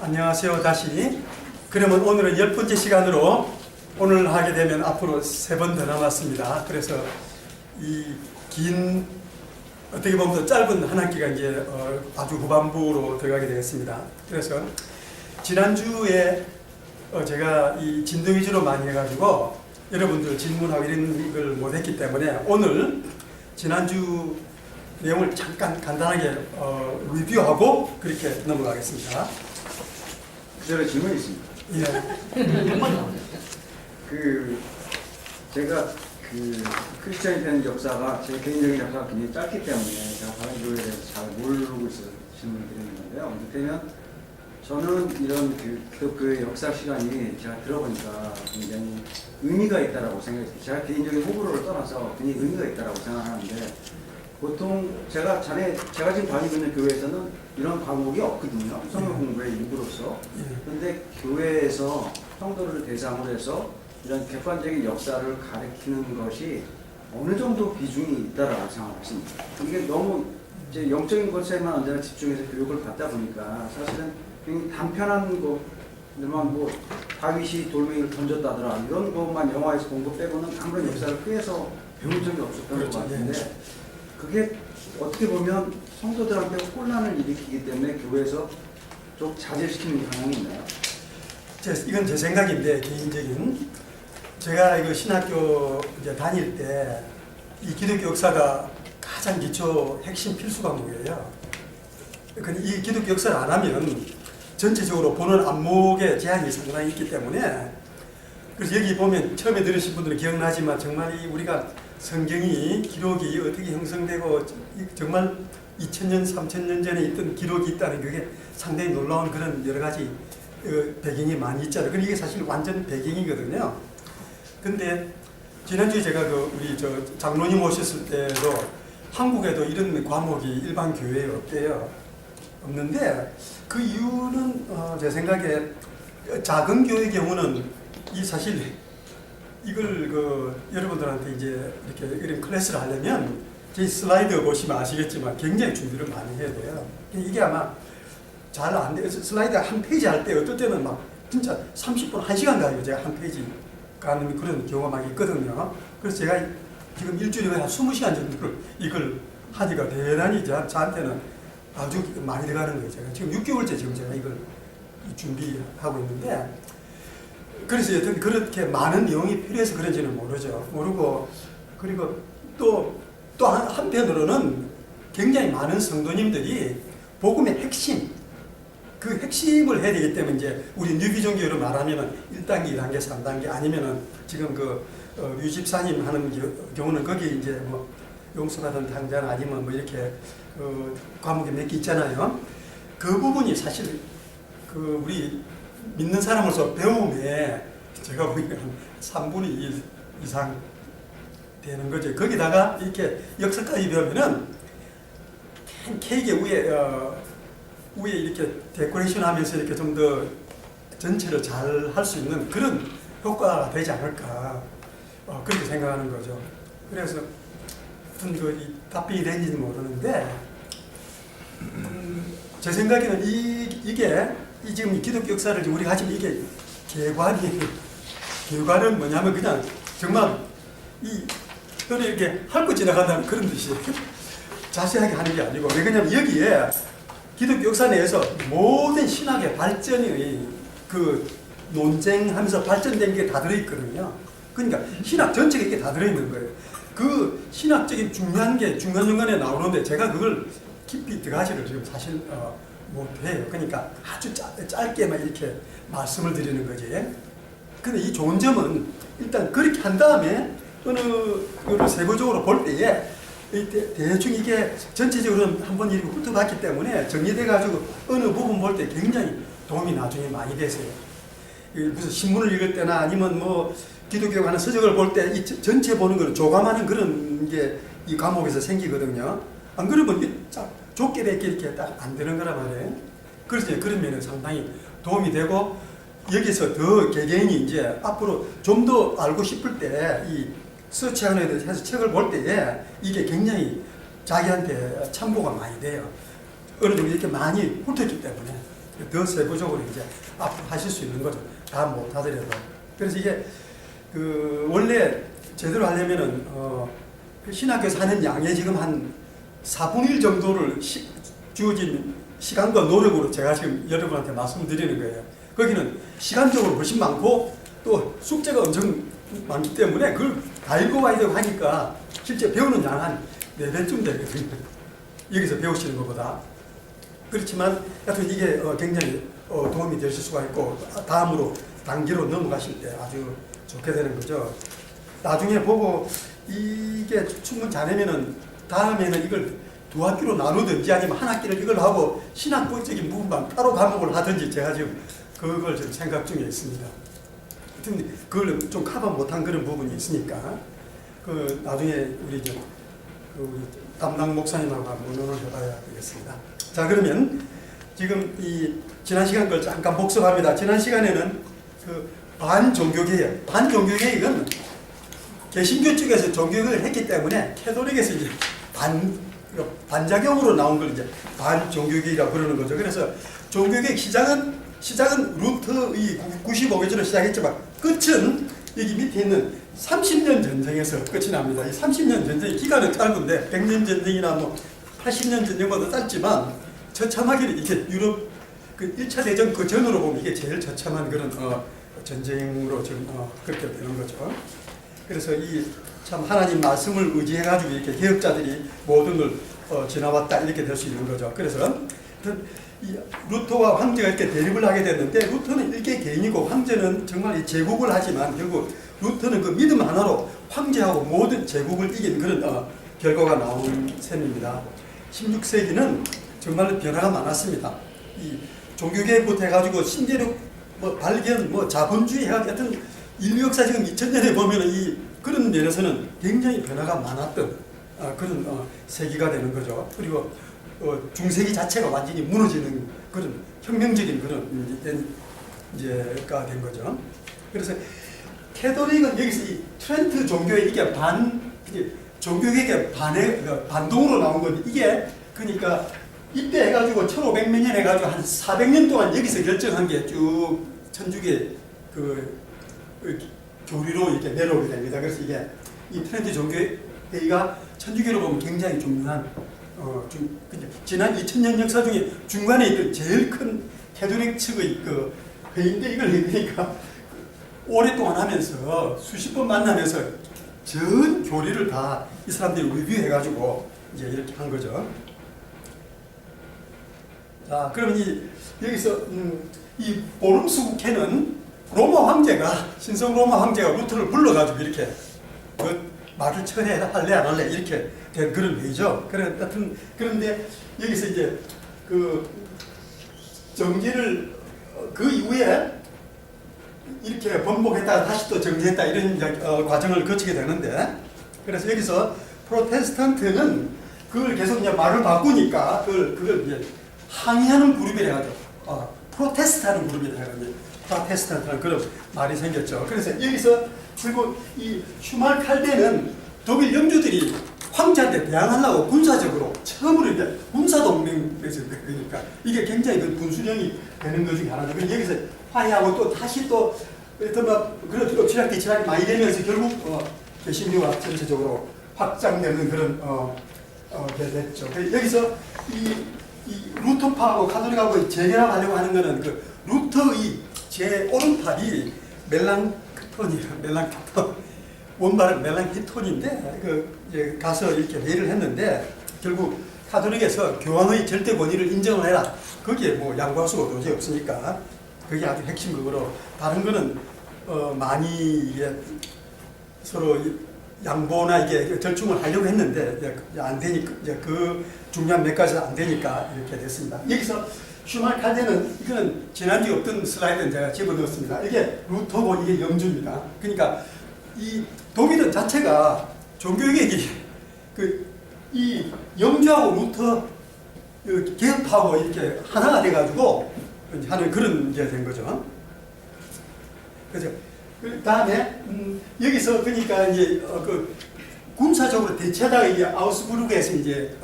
안녕하세요. 다시. 그러면 오늘은 10번째 시간으로 오늘 하게 되면 앞으로 3번 더 남았습니다. 그래서 이 긴 어떻게 보면 더 짧은 한 학기가 이제 아주 후반부로 들어가게 되겠습니다. 그래서 지난주에 제가 이 진도 위주로 많이 해가지고 여러분들 질문하고 이런 걸 못했기 때문에 오늘 지난주 내용을 잠깐 간단하게 리뷰하고 그렇게 넘어가겠습니다. 제가 질문이 있습니다. 예. 제가 크리스천에 대한 역사가 제 개인적인 역사가 굉장히 짧기 때문에 제가 다른 교회에 대해서 잘 모르고 있어서 질문을 드리는 건데요. 이를테면 저는 이런 기독교의 역사 시간이 제가 들어보니까 굉장히 의미가 있다라고 생각했어요. 제가 개인적인 호불호를 떠나서 굉장히 의미가 있다라고 생각하는데 보통 제가 지금 다니고 있는 교회에서는 이런 과목이 없거든요. 성경 공부의 일부로서. 그런데 교회에서 성도를 대상으로 해서 이런 객관적인 역사를 가르치는 것이 어느 정도 비중이 있다라고 생각했습니다. 이게 너무 이제 영적인 것에만 언제나 집중해서 교육을 받다 보니까 사실은 굉장히 단편한 것들만 뭐 다윗이 돌멩이를 던졌다더라 이런 것만 영화에서 본 것 빼고는 아무런 역사를 끄에서 배운 적이 없었던 그렇죠. 것 같은데 그게 어떻게 보면 성도들한테 혼란을 일으키기 때문에 교회에서 좀 자제시키는 경향이 있나요? 이건 제 생각인데 개인적인 제가 이거 신학교 이제 다닐 때 이 기독교 역사가 가장 기초 핵심 필수 과목이에요. 이 기독교 역사를 안 하면 전체적으로 보는 안목에 제한이 상당히 있기 때문에 그래서 여기 보면 처음에 들으신 분들은 기억나지만 정말 우리가 성경이 기록이 어떻게 형성되고 정말 2000년, 3000년 전에 있던 기록이 있다는 게 상당히 놀라운 그런 여러 가지 배경이 많이 있잖아요. 그럼 이게 사실 완전 배경이거든요. 근데 지난주에 제가 우리 장로님 오셨을 때도 한국에도 이런 과목이 일반 교회에 없대요. 없는데 그 이유는 제 생각에 작은 교회의 경우는 이 사실 이걸 여러분들한테 이제 이렇게 이런 클래스를 하려면 제 슬라이드 보시면 아시겠지만 굉장히 준비를 많이 해야 돼요. 이게 아마 잘 안 돼요. 슬라이드 한 페이지 할 때 어떨 때는 막 진짜 30분, 1시간 가요. 제가 한 페이지 가는 그런 경우가 많이 있거든요. 그래서 제가 지금 일주일에 한 20시간 정도를 이걸 하니까 대단히 저한테는 아주 많이 들어가는 거예요. 제가 지금 6개월째 지금 제가 이걸 준비하고 있는데 그래서 여튼 그렇게 많은 내용이 필요해서 그런지는 모르고 그리고 또 한편으로는 굉장히 많은 성도님들이 복음의 핵심 그 핵심을 해야 되기 때문에 이제 우리 뉴비전교로 말하면은 1단계, 2단계, 3단계 아니면은 지금 유 집사님 하는 경우는 거기 이제 뭐 용서받은 당자나 아니면 뭐 이렇게 과목이 몇 개 있잖아요. 그 부분이 사실 우리 믿는 사람으로서 배움에 제가 보기에는 3분의 2 이상 되는 거죠. 거기다가 이렇게 역사까지 배우면은 케이크 위에 이렇게 데코레이션 하면서 이렇게 좀 더 전체를 잘 할 수 있는 그런 효과가 되지 않을까 그렇게 생각하는 거죠. 그래서 무슨 답변이 되는지는 모르는데 제 생각에는 이게 지금 기독교 역사를 우리가 지금 이게 개관은 뭐냐면 그냥 정말 이 혀를 이렇게 핥고 지나간다는 그런 뜻이에요. 자세하게 하는 게 아니고 왜 그러냐면 여기에 기독교 역사 내에서 모든 신학의 발전이 논쟁하면서 발전된 게 다 들어있거든요. 그러니까 신학 전체가 이게 다 들어있는 거예요. 그 신학적인 중요한 게 중간중간에 나오는데 제가 그걸 깊이 들어가지를 지금 사실 못해요. 그러니까 아주 짧게만 이렇게 말씀을 드리는 거지. 근데 이 좋은 점은 일단 그렇게 한 다음에 어느 거를 세부적으로 볼 때에 대충 이게 전체적으로 한번 이렇게 훑어봤기 때문에 정리돼가지고 어느 부분 볼 때 굉장히 도움이 나중에 많이 되세요. 무슨 신문을 읽을 때나 아니면 뭐 기독교에 관한 서적을 볼 때 이 전체 보는 걸 조감하는 그런 게 이 과목에서 생기거든요. 안 그러면 좁게 뵙게 이렇게 딱 안 되는 거란 말이에요. 그래서 그런 면에 상당히 도움이 되고 여기서 더 개개인이 이제 앞으로 좀 더 알고 싶을 때 이 서치하는 데 해서 책을 볼 때에 이게 굉장히 자기한테 참고가 많이 돼요. 어느 정도 이렇게 많이 훑었기 때문에 더 세부적으로 이제 앞으로 하실 수 있는 거죠. 다 못 하더라도. 그래서 이게 그 원래 제대로 하려면은 그 신학교에서 하는 양의 지금 한 4분의 1 정도를 주어진 시간과 노력으로 제가 지금 여러분한테 말씀드리는 거예요. 거기는 시간적으로 훨씬 많고 또 숙제가 엄청 많기 때문에 그걸 다 읽어와야 되고 하니까 실제 배우는 양 한 4배쯤 되거든요. 여기서 배우시는 것보다. 그렇지만 하여튼 이게 굉장히 도움이 되실 수가 있고 다음으로 단계로 넘어가실 때 아주 좋게 되는 거죠. 나중에 보고 이게 충분 잘하면은 다음에는 이걸 두 학기로 나누든지 아니면 한 학기를 이걸 하고 신학적인 부분만 따로 과목을 하든지 제가 지금 그걸 좀 생각 중에 있습니다. 하여튼 그걸 좀 커버 못한 그런 부분이 있으니까 그 나중에 우리 그 담당 목사님하고 한번 논의를 해봐야 되겠습니다. 자, 그러면 지금 이 지난 시간 걸 잠깐 복습합니다. 지난 시간에는 그 반종교개혁, 반종교개혁은 개신교 쪽에서 종교개혁을 했기 때문에 캐톨릭에서 이제 반작용으로 나온 걸 이제 반종교개혁이라고 그러는 거죠. 그래서 종교개혁 시작은 루터의 95개조로 시작했지만 끝은 여기 밑에 있는 30년 전쟁에서 끝이 납니다. 이 30년 전쟁의 기간은 짧은데 100년 전쟁이나 뭐 80년 전쟁보다 짧지만 처참하게 이게 유럽 그 1차 대전 그 전으로 보면 이게 제일 처참한 그런 전쟁으로 지금 그렇게 되는 거죠. 그래서 이 참 하나님 말씀을 의지해가지고 이렇게 개혁자들이 모든 걸 지나왔다 이렇게 될 수 있는 거죠. 그래서 이 루터와 황제가 이렇게 대립을 하게 됐는데 루터는 일개 개인이고 황제는 정말 이 제국을 하지만 결국 루터는 그 믿음 하나로 황제하고 모든 제국을 이긴 그런 결과가 나온 셈입니다. 16세기는 정말 변화가 많았습니다. 이 종교개혁부터 해가지고 신대륙 발견 자본주의 해가지고 하여튼 인류 역사 지금 2000년에 보면은 이 그런 면에서는 굉장히 변화가 많았던 그런 세기가 되는 거죠. 그리고 중세기 자체가 완전히 무너지는 그런 혁명적인 그런 이제가 된 거죠. 그래서 캐톨릭은 여기서 이 트렌트 종교의 이게 종교개혁의 반동으로 나온 건데 이게 그러니까 이때 해가지고 1500몇 년 해가지고 한 400년 동안 여기서 결정한 게 쭉 천주교 그 교리로 이렇게 내려오게 됩니다. 그래서 이게 이 트렌트 종교회의가 천주교로 보면 굉장히 중요한 지난 2000년 역사 중에 중간에 있던 제일 큰 캐톨릭 측의 그 회의인데 이걸 그러니까 오랫동안 하면서 수십 번 만나면서 전 교리를 다 이 사람들이 리뷰해가지고 이제 이렇게 한 거죠. 자, 그러면 여기서 이 보름스 국회는 로마 황제가 신성 로마 황제가 루터를 불러가지고 이렇게 그 말을 할래 안 할래 이렇게 된 그런 회의죠. 그런데 여기서 이제 그 정제를 그 이후에 이렇게 번복했다가 다시 또 정지했다 이런 과정을 거치게 되는데 그래서 여기서 프로테스탄트는 그걸 계속 이제 말을 바꾸니까 그걸 이제 항의하는 그룹이 돼가지고 프로테스트하는 그룹이 돼가지고 프로테스탄트라는 그런 말이 생겼죠. 그래서 여기서 그리고 이 슈말칼데는 독일 영주들이 황제한테 대항하려고 군사적으로 처음으로 이제 군사동맹에서 그러니까 이게 굉장히 그 분수령이 되는 것 중에 하나죠. 여기서 화해하고 또 다시 또 그런 엎치락뒤치락이 많이 되면서 결국 개신교가 전체적으로 확장되는 그런 게 됐죠. 여기서 이 루터파하고 카톨릭하고 재결합하려고 하는 것은 그 루터의 제 오른팔이 멜랑크톤 원말은 멜랑히톤인데 이제 가서 이렇게 회의를 했는데 결국 카톨릭에서 교황의 절대 권위를 인정을 해라. 거기에 뭐 양보할 수가 도저히 없으니까 그게 아주 핵심 그거로 다른 거는 많이 이게 서로 양보나 이게 절충을 하려고 했는데 이제 안 되니까 이제 그 중요한 몇 가지가 안 되니까 이렇게 됐습니다. 여기서 슈말칼데는 이거는 지난주에 없던 슬라이드는 제가 집어넣었습니다. 이게 루터고 이게 영주입니다. 그러니까 이 독일은 자체가 종교개혁이 이 영주하고 루터 개혁파하고 이렇게 하나가 돼가지고 하는 그런 게 된 거죠. 그죠? 그 다음에 여기서 그러니까 이제 그 군사적으로 대체하다가 이제 아우스부르크에서 이제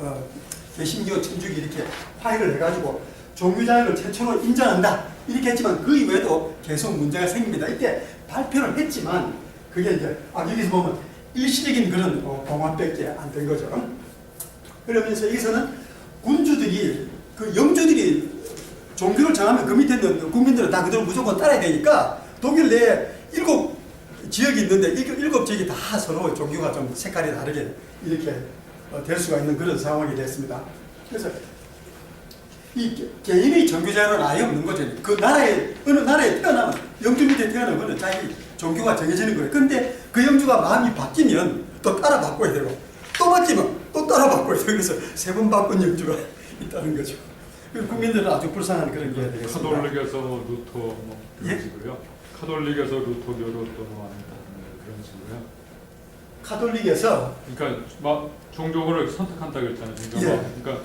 개신교 천주교 이렇게 화해를 해가지고 종교 자유를 최초로 인정한다 이렇게 했지만 그 이후에도 계속 문제가 생깁니다. 이때 발표를 했지만 그게 이제 여기서 보면 일시적인 그런 봉합밖에 안 된 거죠. 그러면서 여기서는 군주들이 그 영주들이 종교를 정하면 그 밑에 있는 국민들은 다 그대로 무조건 따라야 되니까 독일 내에 7지역이 있는데 7지역이 다 서로 종교가 좀 색깔이 다르게 이렇게 될 수가 있는 그런 상황이 됐습니다. 그래서 이 개인의 종교 자유는 아예 없는 거죠. 그 나라에 어느 나라에 태어나면 영주 밑에 태어나면 자기 종교가 정해지는 거예요. 근데 그 영주가 마음이 바뀌면 또 따라 바꿔야 되고 또 바뀌면 또 따라 바꿔야 되고 그래서 3번 바꾼 영주가 있다는 거죠. 국민들은 아주 불쌍한 그런 게 되겠습니다. 카톨릭에서 루터 뭐 그런 예? 식으로요. 카톨릭에서 루터교로 또 넘어간다 그런 식으로요. 카톨릭에서 그러니까 막 종교를 선택한다고 했잖아요. 그러니까, 예. 그러니까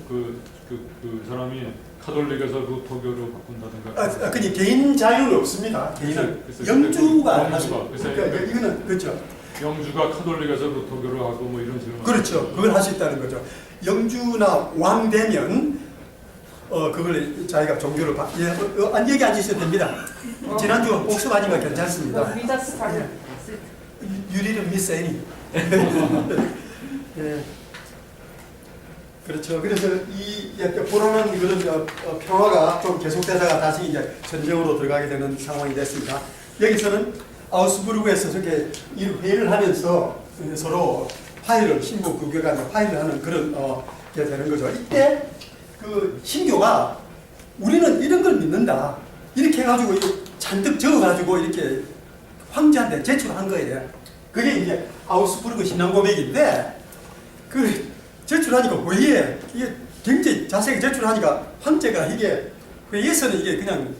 그 사람이 카톨릭에서 루터교로 바꾼다든가. 그니 개인 자유는 없습니다. 개인은 그래서 영주가 영주가, 그래서 그러니까 이거는 그렇죠. 영주가 카톨릭에서 루터교로 하고 뭐 이런 식으로. 그렇죠. 그걸 할 수 있다는 거죠. 영주나 왕 되면 그걸 자기가 종교를 여기 앉으셔도 됩니다. 지난주 복습하니까 괜찮습니다. We just started. You didn't miss any. 예. 그렇죠. 그래서 이 불안한 그런 평화가 좀 계속되다가 다시 이제 전쟁으로 들어가게 되는 상황이 됐습니다. 여기서는 아우스부르크에서 저렇게 이 회의를 하면서 서로 파일을 신부 국교가 파일을 하는 그런 게 되는 거죠. 이때 그 신교가 우리는 이런 걸 믿는다 이렇게 해가지고 잔뜩 적어가지고 이렇게 황제한테 제출한 거예요. 그게 이제 아우스부르크 신앙 고백인데 그 제출하니까 회의에 이게 굉장히 자세히 제출하니까 황제가 이게 회의에서는 이게 그냥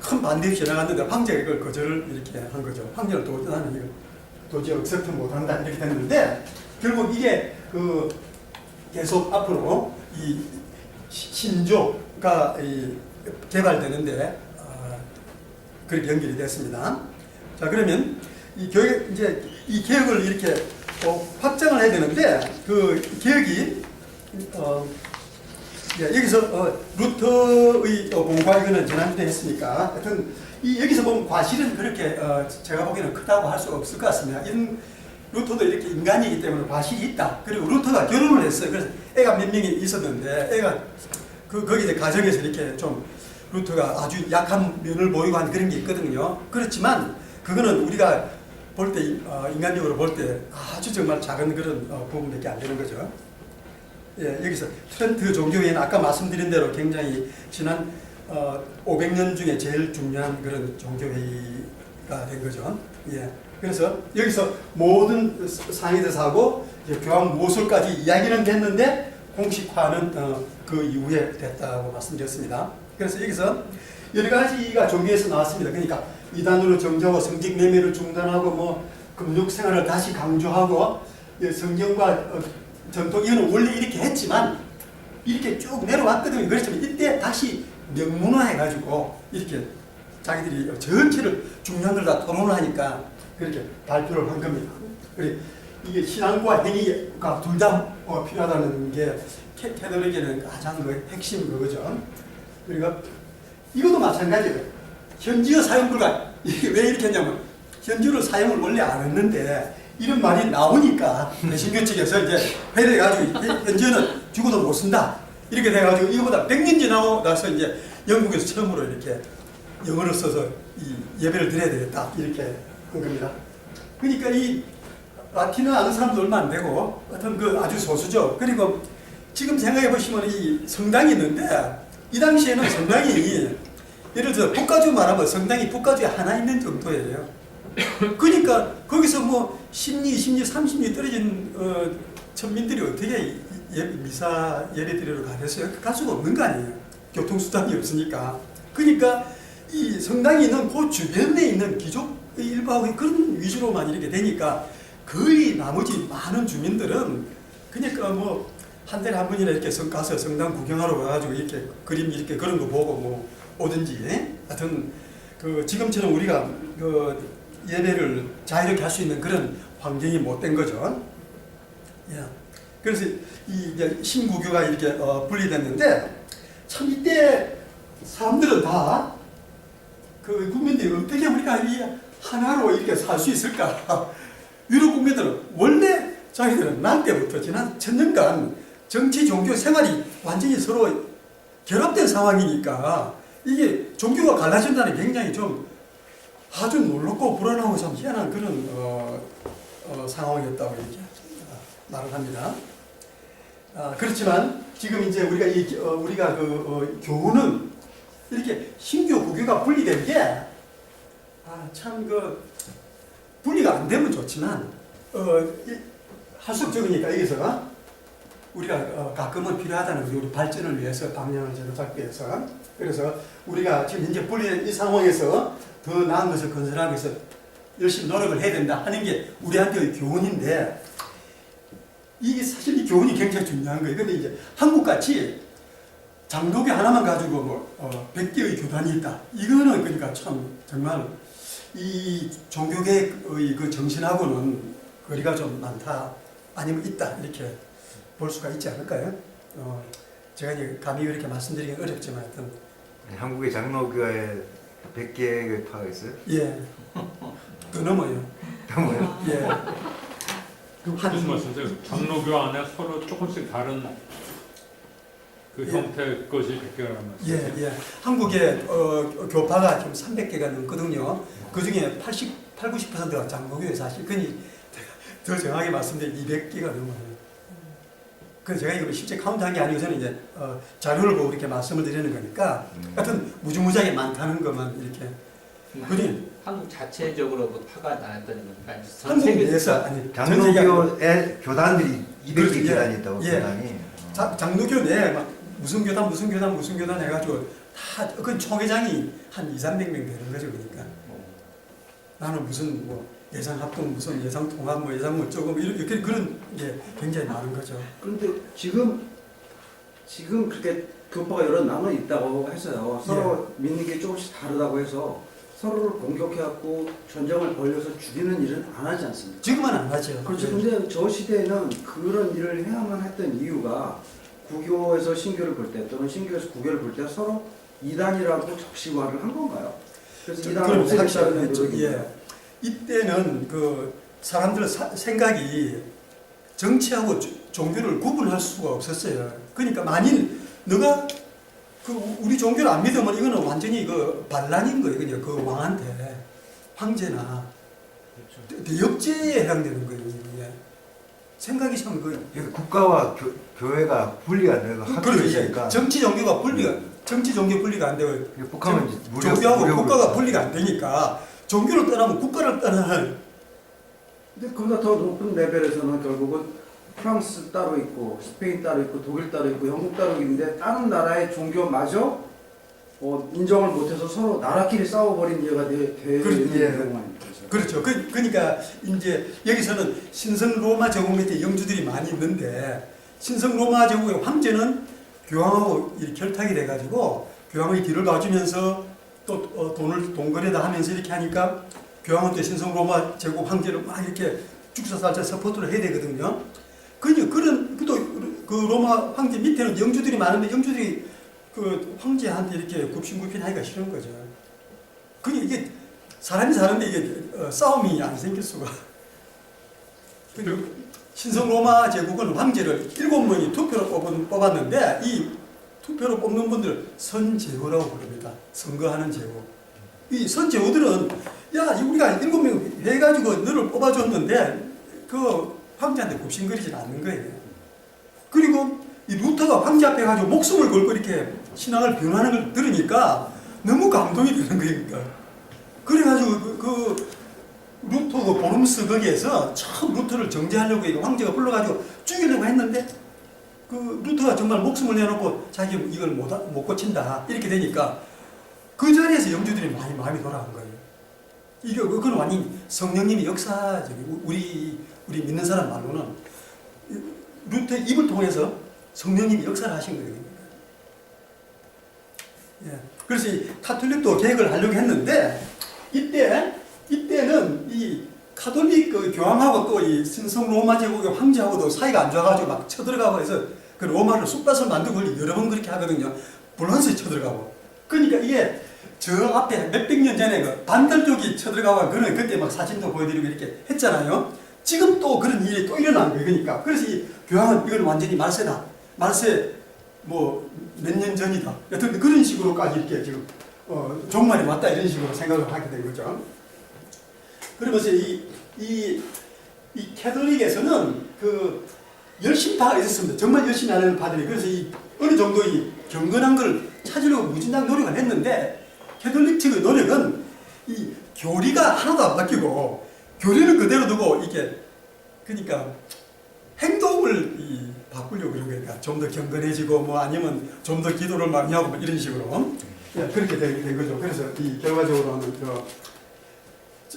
큰 반대 없이 지나갔는데 황제가 이걸 거절을 이렇게 한 거죠. 황제는 나는 이거 도저히 억셉트 못한다 이렇게 됐는데 결국 이게 그 계속 앞으로 이 신조가 개발되는데 그렇게 연결이 됐습니다. 자 그러면 이 교육 이제 이 개혁을 이렇게 확장을 해야 되는데 그 개혁이 여기서 루터의 공과 이거는 지난주에 했으니까 하여튼 여기서 보면 과실은 그렇게 제가 보기에는 크다고 할 수 없을 것 같습니다. 루터도 이렇게 인간이기 때문에 과실이 있다. 그리고 루터가 결혼을 했어요. 그래서 애가 몇 명이 있었는데 애가 거기 이제 가정에서 이렇게 좀 루터가 아주 약한 면을 보이고 한 그런 게 있거든요. 그렇지만 그거는 우리가 볼 때 인간적으로 볼 때 아주 정말 작은 그런 부분밖에 안 되는 거죠. 예, 여기서 트렌트 종교회의는 아까 말씀드린 대로 굉장히 지난 500년 중에 제일 중요한 그런 종교회의가 된 거죠. 예. 그래서 여기서 모든 상위대사하고 교황 모술까지 이야기는 됐는데 공식화는 그 이후에 됐다고 말씀드렸습니다. 그래서 여기서 여러 가지가 종교에서 나왔습니다. 그러니까 이단으로 정죄하고 성직 매매를 중단하고 뭐 금욕 생활을 다시 강조하고 성경과 전통 이거는 원래 이렇게 했지만 이렇게 쭉 내려왔거든요. 그렇지만 이때 다시 명문화해가지고 이렇게 자기들이 전체를 중요한 걸 다 토론을 하니까 그렇게 발표를 한 겁니다. 그리고 이게 신앙과 행위가 둘 다 필요하다는 게 캐톨릭에는 가장 그 핵심 그거죠. 그러니까 이것도 마찬가지예요. 현지어 사용 불가. 이게 왜 이렇게 했냐면 현지어를 사용을 원래 안 했는데 이런 말이 나오니까 개신교 측에서 이제 회의해가지고 현지어는 죽어도 못 쓴다. 이렇게 돼가지고 이거보다 100년 지나고 나서 이제 영국에서 처음으로 이렇게 영어를 써서 이 예배를 드려야 되겠다. 이렇게 한 겁니다. 그러니까 이 라틴어 아는 사람도 얼마 안 되고 어떤 그 아주 소수죠. 그리고 지금 생각해 보시면 이 성당이 있는데 이 당시에는 성당이 예를 들어 북가주 말하면 성당이 북가주에 하나 있는 정도예요. 그러니까 거기서 뭐 10리, 20리, 30리 떨어진 천민들이 어떻게 미사 예배 드리러 가겠어요? 갈 수가 없는 거 아니에요. 교통수단이 없으니까. 그러니까 이 성당이 있는 그 주변에 있는 귀족의 일부하고 그런 위주로만 이렇게 되니까 거의 나머지 많은 주민들은 그러니까 뭐 한 달에 한 번이나 이렇게 가서 성당 구경하러 가가지고 이렇게 그림 이렇게 그런 거 보고 뭐 오든지 하여튼 그 지금처럼 우리가 그 예배를 자유롭게 할 수 있는 그런 환경이 못 된 거죠. 예. 그래서 이 이제 신구교가 이렇게 분리됐는데 참 이때 사람들은 다 그 국민들이 어떻게 우리가 이 하나로 이렇게 살 수 있을까? 유럽 국민들은 원래 자기들은 날 때부터 지난 천년간 정치, 종교 생활이 완전히 서로 결합된 상황이니까 이게 종교가 갈라진다는 게 굉장히 좀 아주 놀랍고 불안하고 참 희한한 그런 상황이었다고 이렇게 말을 합니다. 그렇지만 지금 이제 우리가 교훈은 이렇게 신교 국교가 분리된 게 참 분리가 안 되면 좋지만 할수 적으니까 여기서 우리가 가끔은 필요하다는 거죠. 우리 발전을 위해서 방향을 제대로 잡기 위해서. 그래서 우리가 지금 현재 분리된 이 상황에서 더 나은 것을 건설하기 위해서 열심히 노력을 해야 된다 하는 게 우리한테의 교훈인데 이게 사실 이 교훈이 굉장히 중요한 거예요. 근데 이제 한국같이 장로교 하나만 가지고 100개의 교단이 있다. 이거는 그러니까 참 정말 이 종교개혁의 그 정신하고는 거리가 좀 많다. 아니면 있다. 이렇게 볼 수가 있지 않을까요? 제가 이제 감히 이렇게 말씀드리긴 어렵지만 하여튼 한국의 장로교회 100개의 파가 있어요? 예. 더 넘어요. 넘어요? 예. 무슨 말씀이세요? 장로교 안에 서로 조금씩 다른 그 예. 형태의 것이 100개라는 말씀. 예. 한국의 교파가 지금 300개가 넘거든요. 그 중에 90%가 장로교에 사실 그니 더 정확하게 말씀드리면 200개가 넘어요. 그래서 제가 이거 실제 카운트한 게 아니고 저는 이제 자료를 보고 이렇게 말씀을 드리는 거니까 하여튼 무지무지하게 많다는 것만 이렇게 그니 한국 자체적으로 뭐 파가 나왔다는 겁니까? 한국 내에서 아니 장로교의 교단들이 200개 그렇죠. 교단이 있다고 예. 교단이. 장로교 내에 막 무슨 교단 해가지고 다 그 총회장이 한 200~300명 되는 거죠. 그러니까 나는 무슨 뭐 예상 합동 무슨 예상 통합 뭐 예상 뭐 조금 이렇게 그런 게 굉장히 많은 거죠. 그런데 지금 그렇게 교파가 여러 나눠 있다고 해서요. 서로 믿는 게 조금씩 다르다고 해서 서로를 공격해갖고 전쟁을 벌여서 죽이는 일은 안 하지 않습니까? 지금은 안 하죠. 그렇죠. 예. 근데 저 시대에는 그런 일을 해야만 했던 이유가 구교에서 신교를 볼 때 또는 신교에서 구교를 볼 때 서로 이단이라고 적시화를 한 건가요? 그래서 이단을 그럼 없애겠다는 했죠. 노력이 예. 이때는 그 사람들 생각이 정치하고 종교를 구분할 수가 없었어요. 그러니까 만일 너가 그 우리 종교를 안 믿으면 이거는 완전히 그 반란인 거예요. 그냥 그 왕한테 황제나 대역죄에 해당되는 거예요. 이게. 생각이 참 그러니까 국가와 교회가 분리가 안 되고 합쳐져 그렇죠. 있으니까. 정치 종교 분리가 안 되고 북한은 이제 종교하고 무력으로 국가가 있어요. 분리가 안 되니까 종교를 떠나면 국가를 떠나는. 근데 그보다 더 높은 레벨에서는 결국은 프랑스 따로 있고 스페인 따로 있고 독일 따로 있고 영국 따로 있는데 다른 나라의 종교마저 인정을 못해서 서로 나라끼리 싸워버린 예가 되는 경우가 있죠. 그렇죠. 그러니까 이제 여기서는 신성 로마 제국 밑에 영주들이 많이 있는데 신성 로마 제국의 황제는 교황하고 이렇게 결탁이 돼가지고 교황의 뒤를 봐주면서 또 돈 거래다 하면서 이렇게 하니까 교황은 또 신성 로마 제국 황제를 막 이렇게 죽사살자 서포트를 해야 되거든요. 그런 또 그 로마 황제 밑에는 영주들이 많은데 영주들이 그 황제한테 이렇게 굽신굽신하기가 싫은 거죠. 이게 사람이 사는데 이게 싸움이 안 생길 수가. 신성 로마 제국은 황제를 7명이 투표로 뽑았는데 이 투표로 뽑는 분들 선제후라고 부릅니다. 선거하는 제후. 이 선제후들은 야 우리가 7명 해가지고 너를 뽑아줬는데 그 황제한테 굽신거리지 않는 거예요. 그리고 이 루터가 황제 앞에 가지고 목숨을 걸고 이렇게 신앙을 변호하는 걸 들으니까 너무 감동이 되는 거니까. 그래가지고 그 루터 그 보름스 거기에서 처음 루터를 정죄하려고 황제가 불러가지고 죽이려고 했는데 그 루터가 정말 목숨을 내놓고 자기 이걸 못 고친다 이렇게 되니까 그 자리에서 영주들이 많이 마음이 돌아간 거예요. 이게 그건 완전 성령님이 역사적인 우리 믿는 사람 말로는 루터 입을 통해서 성령님이 역사를 하신 거예요. 예. 그래서 이 카톨릭도 개혁을 하려고 했는데 이때는 이 카톨릭 그 교황하고 또 이 신성 로마 제국의 황제하고도 사이가 안 좋아가지고 막 쳐들어가고 해서 그 로마를 쑥밭을 만들고 여러 번 그렇게 하거든요. 불란스에 쳐들어가고. 그러니까 이게 저 앞에 몇백 년 전에 그 반달 쪽이 쳐들어가고 그는 그때 막 사진도 보여드리고 이렇게 했잖아요. 지금 또 그런 일이 또 일어난 거예요. 그러니까 그래서 이 교황은 이건 완전히 말세다. 말세 뭐 몇 년 전이다. 여튼 그런 식으로까지 이렇게 지금 종말이 왔다 이런 식으로 생각을 하게 된 거죠. 그러면서 이 캐톨릭에서는 그 열심파가 있었습니다. 정말 열심히 하는 파들이. 그래서 이 어느 정도 이 경건한 걸 찾으려고 무진장 노력을 했는데 캐톨릭 측의 노력은 이 교리가 하나도 안 바뀌고 교리는 그대로 두고 이게 그러니까 행동을 바꾸려고 그런 거니까 좀 더 경건해지고 뭐 아니면 좀 더 기도를 많이 하고 뭐 이런 식으로 그렇게 된 거죠. 그래서 이 결과적으로는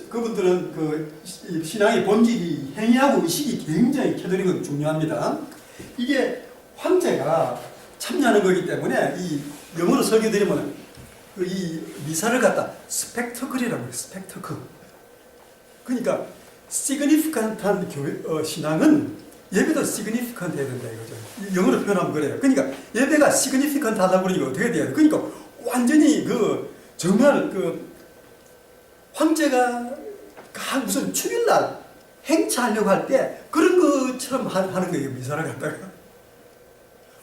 그분들은 그 신앙의 본질이 행위하고 의식이 굉장히 캐톨릭은 중요합니다. 이게 황제가 참여하는 거기 때문에 이 영어로 설교드리면 이 미사를 갖다 스펙터클이라고 해요. 스펙터클. 그러니까 시그니피칸트한 신앙은 예배도 시그니피칸트 해야 된다 이거죠. 영어로 표현하면 그래요. 그러니까 예배가 시그니피칸트 하다 그러니까 어떻게 돼요? 그러니까 완전히 정말 황제가 무슨 축일날 행차하려고 할 때 그런 것처럼 하는 거예요. 미사를 갖다가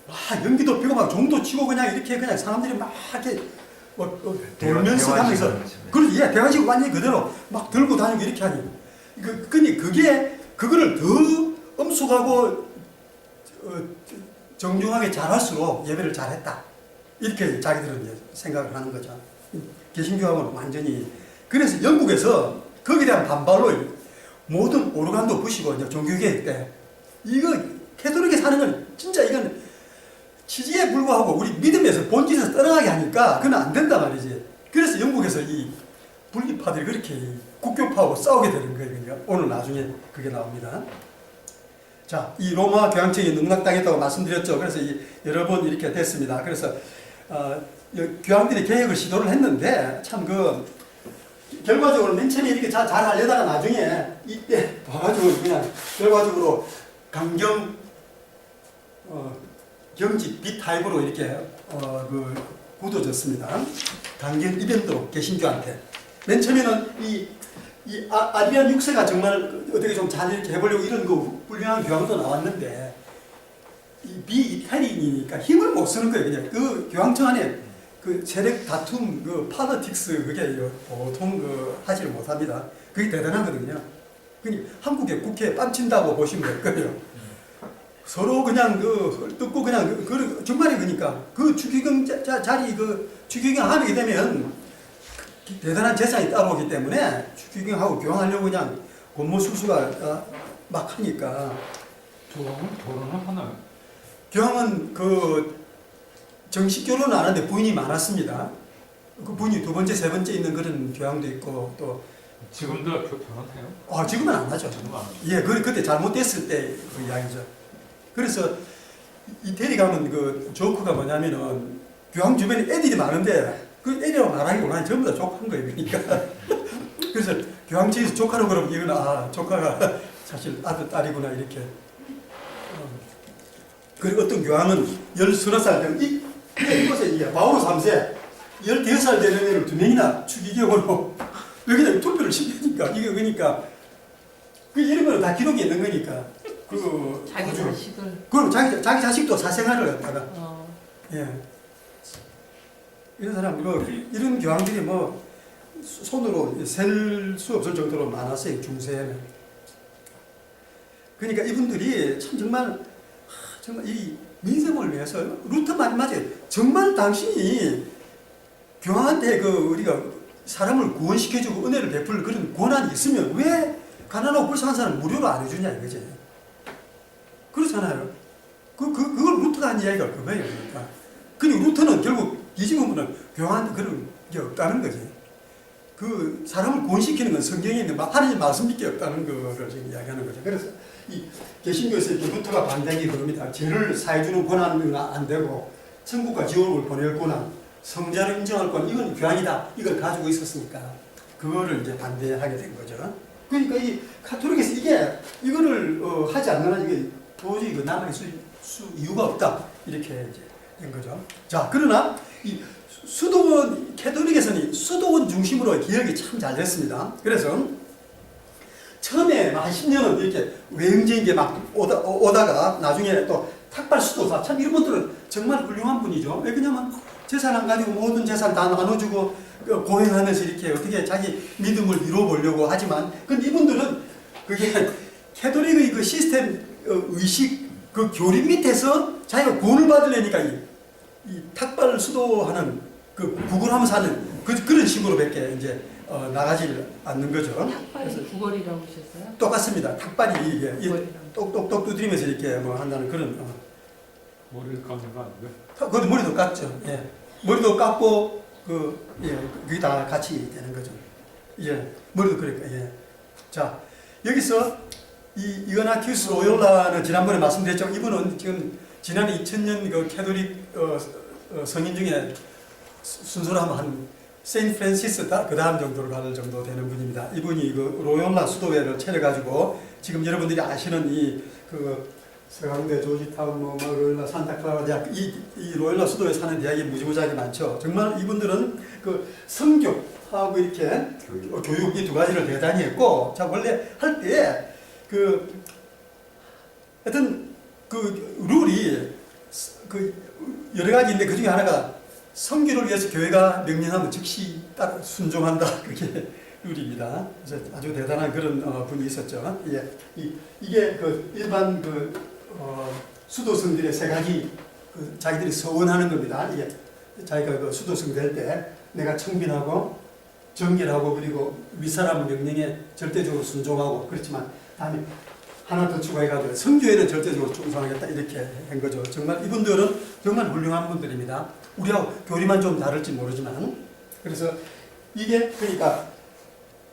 막 연기도 피고 막 종도 치고 그냥 이렇게 그냥 사람들이 막 이렇게 돌면서 가면서 그렇지, 대화식 완전히 그대로 막 들고 다니고 이렇게 하니 근데 그거를 더 엄숙하고 정중하게 잘할수록 예배를 잘했다 이렇게 자기들은 이제 생각을 하는 거죠. 개신교하고는 완전히. 그래서 영국에서 거기에 대한 반발로 모든 오르간도 부시고 이제 종교개혁 때 이거 캐톨릭에 사는 건 진짜 이건 취지에 불과하고 우리 믿음에서 본질에서 떠나게 하니까 그건 안 된단 말이지. 그래서 영국에서 이 분리파들이 그렇게 국교파하고 싸우게 되는 거예요. 그러니까 오늘 나중에 그게 나옵니다. 자, 이 로마 교황청이 농락당했다고 말씀드렸죠. 그래서 여러 번 이렇게 됐습니다. 그래서 교황들이 개혁을 시도를 했는데 참 결과적으로 맨 처음에 이렇게 잘 하려다가 나중에 이때 와가지고 그냥 결과적으로 경직 비타입으로 이렇게 굳어졌습니다. 강경 이변도 개신교한테. 맨 처음에는 이 아드리안 6세가 정말 어떻게 좀 잘 이렇게 해보려고 이런 훌륭한 교황도 나왔는데 이 비이탈리니까 힘을 못 쓰는 거예요. 그냥 그 교황청 안에 세력 다툼 파더틱스 그게 보통 하지를 못합니다. 그게 대단하거든요. 그러니까 한국의 국회에 뺨친다고 보시면 될 거예요. 서로 그냥 뜯고 그냥 정말이 그러니까 추기경 자리 추기경 하게 되면 대단한 재산이 따라오기 때문에 추기경하고 교황하려고 그냥 권모술수가 막 하니까. 결혼을 하나요? 교황은 정식 결혼은 안 하는데 부인이 많았습니다. 그 부인이 두 번째, 세 번째 있는 그런 교황도 있고 또 지금도 결혼해요? 지금은 안 하죠. 예, 그때 잘못됐을 때 그 이야기죠. 그래서 이태리 가면 조크가 뭐냐면은 교황 주변에 애들이 많은데 그 애들하고 말하기 원하니 전부 다 조카인 거예요. 그러니까. 그래서 교황 측에서 조카로 그러면 이거는 조카가 사실 아들, 딸이구나 이렇게. 그리고 어떤 교황은 13살 때 이곳에 바오로 3세 15살 되는 애를 2명이나 추기경으로 여기다 투표를 시키니까 이게 그러니까 이런 거는 다 기록이 있는 거니까 자기 자식을 그럼 자기 자식도 사생활을 갖다가 예 이런 사람 이런 교황들이 손으로 셀 수 없을 정도로 많았어요. 중세에는. 그러니까 이분들이 참 정말 이 민생을 위해서 루터만 맞아요. 정말 당신이 교황한테 우리가 사람을 구원시켜주고 은혜를 베풀 그런 권한이 있으면 왜 가난하고 불쌍한 사람 무료로 안 해주냐 이거지. 그렇잖아요. 그걸 루터가 한 이야기가 그거예요. 그러니까. 근데 루터는 결국 뒤집으면 교황한테 그런 게 없다는 거지. 사람을 구원시키는 건 성경에 있는 하나님 말씀밖에 없다는 거를 지금 이야기하는 거죠. 그래서 이 개신교에서 루터가 반대한 게 그겁니다. 죄를 사해주는 권한은 안 되고 천국과 지옥을 보낼 권한, 성자를 인정할 권한 이건 교황이다. 이걸 가지고 있었으니까 그거를 이제 반대하게 된 거죠. 그러니까 이 카톨릭에서 이거를 하지 않는 한 이게 도저히 남아있을 이유가 없다. 이렇게 이제 된 거죠. 자, 그러나 이 수도원 캐톨릭에서는 수도원 중심으로 개혁이 참 잘 됐습니다. 그래서 처음에 한 10년은 이렇게 외형적인 게 막 오다가 나중에 또 탁발 수도사, 참 이런 분들은 정말 훌륭한 분이죠. 왜냐면 재산 안 가지고 모든 재산 다 나눠주고 고행하면서 이렇게 어떻게 자기 믿음을 이루어보려고 하지만, 근데 이분들은 그게 캐톨릭의 그 시스템 의식 그 교리 밑에서 자기가 구원을 받으려니까 이 탁발 수도하는 그 구걸하면서 하는 그런 식으로밖에 이제 나가지 않는 거죠. 탁발이 구걸이라고 하셨어요? 똑같습니다. 탁발이 이게 구걸이라고. 똑똑똑 두드리면서 이렇게 뭐 한다는 그런. 머리를 감는 거 아니고요? 그것도 머리도 깎죠. 예. 머리도 깎고 그게 다 같이 되는 거죠. 예. 머리도 그러니까 예. 자, 여기서 이 이그나티우스 로욜라는 지난번에 말씀드렸지만 이분은 지금 지난 2000년 그 캐톨릭 성인 중에 순서로 하면 한 세인트 프란시스 그 다음 정도로 갈 정도 되는 분입니다. 이분이 그 로욜라 수도회를 차려가지고 지금 여러분들이 아시는 그 서강대, 조지타운, 로욜라, 산타클라라 대학 이 로욜라 수도에 사는 대학이 무지무지하게 많죠. 정말 이분들은 그 성교하고 이렇게 교육 이 두 가지를 대단히 했고, 자 원래 할 때 하여튼 그 룰이 그 여러 가지인데 그 중에 하나가 성교를 위해서 교회가 명령하면 즉시 따라 순종한다. 그게 룰입니다. 그래서 아주 대단한 그런 분이 있었죠. 예. 이게 그 일반 수도승들의 세 가지 자기들이 서원하는 겁니다. 이게 자기가 그 수도승 될 때 내가 청빈하고 정결하고 그리고 윗사람 명령에 절대적으로 순종하고, 그렇지만 다음에 하나 더 추가해가지고 성교에는 절대적으로 충성하겠다 이렇게 한 거죠. 정말 이분들은 정말 훌륭한 분들입니다. 우리하고 교리만 좀 다를지 모르지만. 그래서 이게 그러니까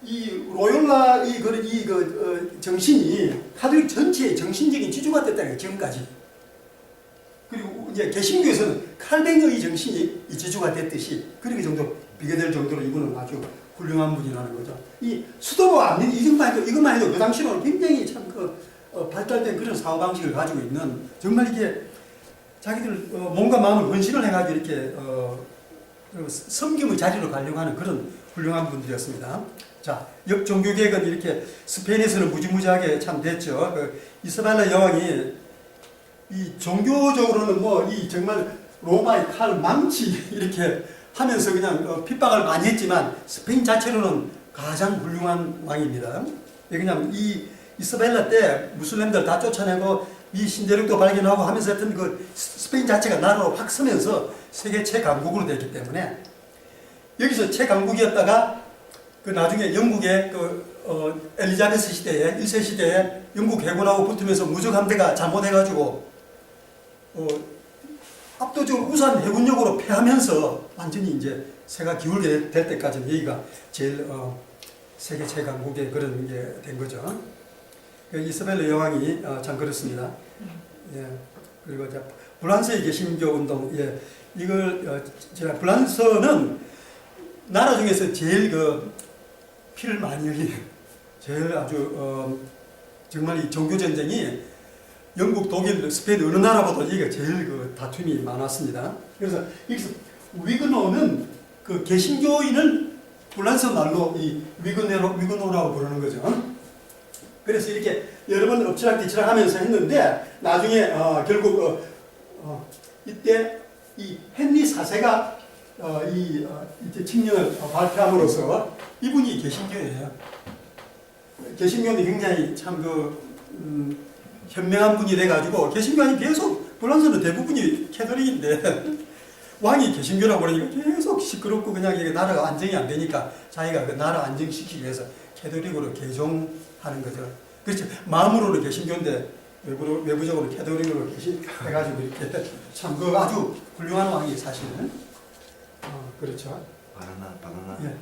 이 로욜라 정신이 카톨릭 전체의 정신적인 지주가 됐다는 거예요. 지금까지. 그리고 이제 개신교에서는 칼뱅의 정신이 이 지주가 됐듯이 그렇게 정도 비교될 정도로 이분은 아주 훌륭한 분이라는 거죠. 이 수도보 압력 이것만 해도 그 당시로는 굉장히 참 발달된 그런 사고 방식을 가지고 있는, 정말 이게 자기들 몸과 마음을 헌신을 해가지고 이렇게 섬김의 자리로 가려고 하는 그런 훌륭한 분들이었습니다. 자, 역종교개혁은 이렇게 스페인에서는 무지무지하게 참 됐죠. 이사벨라 여왕이 이 종교적으로는 이 정말 로마의 칼 망치 이렇게 하면서 그냥 핍박을 많이 했지만 스페인 자체로는 가장 훌륭한 왕입니다. 왜냐하면 이 이사벨라 때 무슬림들 다 쫓아내고 이 신대륙도 발견하고 하면서 하여튼 그 스페인 자체가 나라로 확 서면서 세계 최강국으로 됐기 때문에, 여기서 최강국이었다가 그 나중에 영국의 엘리자베스 시대에 1세 시대에 영국 해군하고 붙으면서 무적 함대가 잘못해가지고 압도적으로 우수한 해군력으로 패하면서 완전히 이제 새가 기울게 될 때까지는 여기가 제일 세계 최강국의 그런 게 된 거죠. 이사벨라 여왕이 참 그렇습니다. 예. 그리고 이제 프랑스의 개신교 운동, 예. 이걸 제가 프랑스는 나라 중에서 제일 피를 많이 흘린, 제일 아주 정말 이 종교 전쟁이 영국, 독일, 스페인 어느 나라보다 이게 제일 다툼이 많았습니다. 그래서 여기서 위그노는 그 개신교인을 프랑스 말로 이 위그노라고 부르는 거죠. 그래서 이렇게 여러 번 엎치락뒤치락 하면서 했는데 나중에 결국 이때 이 헨리 4세가 이제 칙령을 발표함으로써 이분이 개신교예요. 개신교는 굉장히 참 현명한 분이 돼가지고 개신교는 계속 프랑스는 대부분이 캐톨릭인데 왕이 개신교라고 그러니까 계속 시끄럽고 그냥 이게 나라가 안정이 안 되니까 자기가 그 나라 안정시키기 위해서 캐톨릭으로 개종하는 거죠. 그렇죠. 마음으로는 개신교인데 외부적으로 캐톨릭으로 해가지고 이렇게 참 아주 훌륭한 왕이 사실은. 그렇죠. 바나나. 예?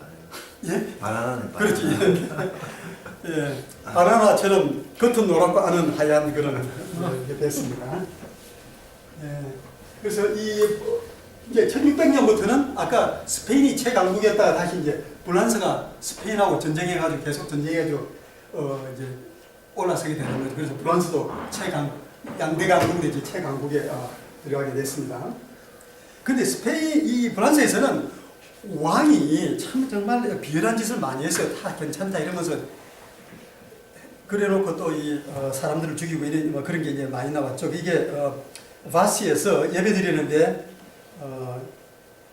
예? 바나나는 그렇지. 예. 바나나처럼 겉은 노랗고 안은 하얀 그런 게 됐습니다. 예. 그래서 이제 1600년부터는 아까 스페인이 최강국이었다가 다시 이제 프랑스가 스페인하고 전쟁해가지고 계속 전쟁해가지고 이제 올라서게 되는 거죠. 그래서 프랑스도 양대 강국으로 이제 최강국에 들어가게 됐습니다. 근데 이 프랑스에서는 왕이 참 정말 비열한 짓을 많이 했어요. 다 괜찮다 이러면서 그래놓고 또 이 사람들을 죽이고 이런 뭐 그런 게 이제 많이 나왔죠. 이게 바시에서 예배 드리는데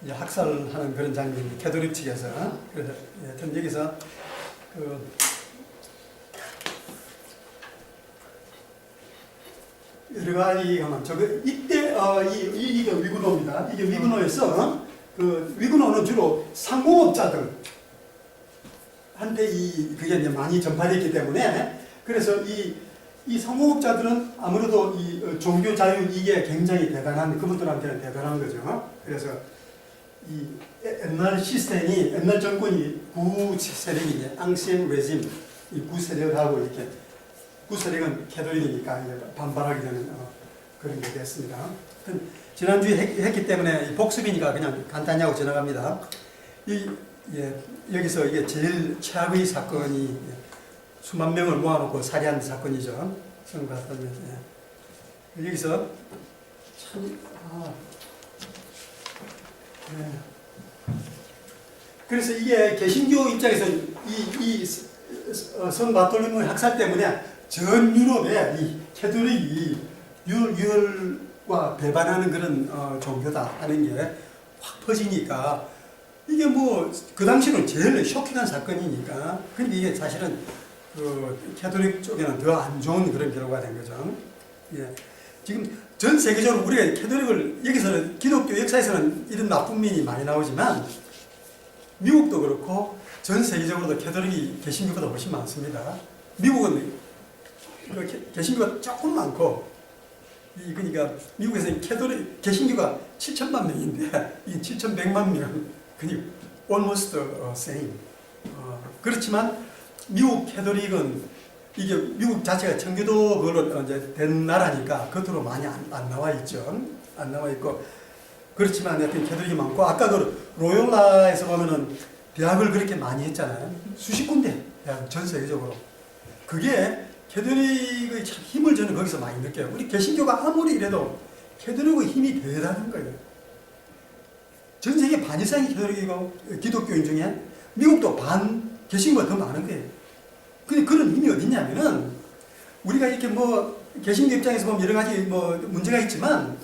이제 학살하는 그런 장면이 캐톨릭 측에서 그래서 하여튼 여기서 여러 가지가 많죠. 이때 이게 위구노입니다. 이게 위구노에서 위구노는 주로 상공업자들 한테 그게 이제 많이 전파됐기 때문에 그래서 이 상공업자들은 아무래도 이 종교 자유 이게 굉장히 대단한 그분들한테는 대단한 거죠. 그래서 이 옛날 시스템이 옛날 정권이 구세력이 앙시엔 레짐 이 구세력하고 이렇게 구세력은 캐톨릭이니까 이제 반발하게 되는 그런 게 됐습니다. 지난주에 했기 때문에 복습이니까 그냥 간단히 하고 지나갑니다. 여기서 이게 제일 최악의 사건이 수만 명을 모아놓고 살해한 사건이죠. 선거사건. 여기서 참 그래서 이게 개신교 입장에서 성 바톨로메 학살 때문에 전 유럽에 이 캐톨릭이 유혈과 배반하는 그런 종교다 하는 게 확 퍼지니까 이게 뭐 그 당시는 제일 쇼킹한 사건이니까 근데 이게 사실은 캐톨릭 쪽에는 더 안 좋은 그런 결과가 된 거죠. 예. 지금 전 세계적으로 우리가 캐톨릭을 여기서는 기독교 역사에서는 이런 나쁜 면이 많이 나오지만 미국도 그렇고 전 세계적으로도 캐톨릭이 개신교보다 훨씬 많습니다. 미국은 개신교가 조금 많고 그러니까 미국에서는 캐톨릭 개신교가 7천만 명인데 이 7,100만 명 그냥 almost same. 그렇지만 미국 캐톨릭은 이게 미국 자체가 청교도 그걸로 이제 된 나라니까 겉으로 많이 안 나와 있죠. 안 나와 있고 그렇지만 하여튼 캐톨릭이 많고 아까 로요라에서 보면은 대학을 그렇게 많이 했잖아요. 수십 군데 대학 전 세계적으로. 그게 캐톨릭의 참 힘을 저는 거기서 많이 느껴요. 우리 개신교가 아무리 이래도 캐톨릭의 힘이 대단한 거예요. 전 세계 반 이상이 캐톨릭이고 기독교인 중에 미국도 반 개신교가 더 많은 거예요. 근데 그런 힘이 어딨냐면은 우리가 이렇게 뭐 개신교 입장에서 보면 여러 가지 뭐 문제가 있지만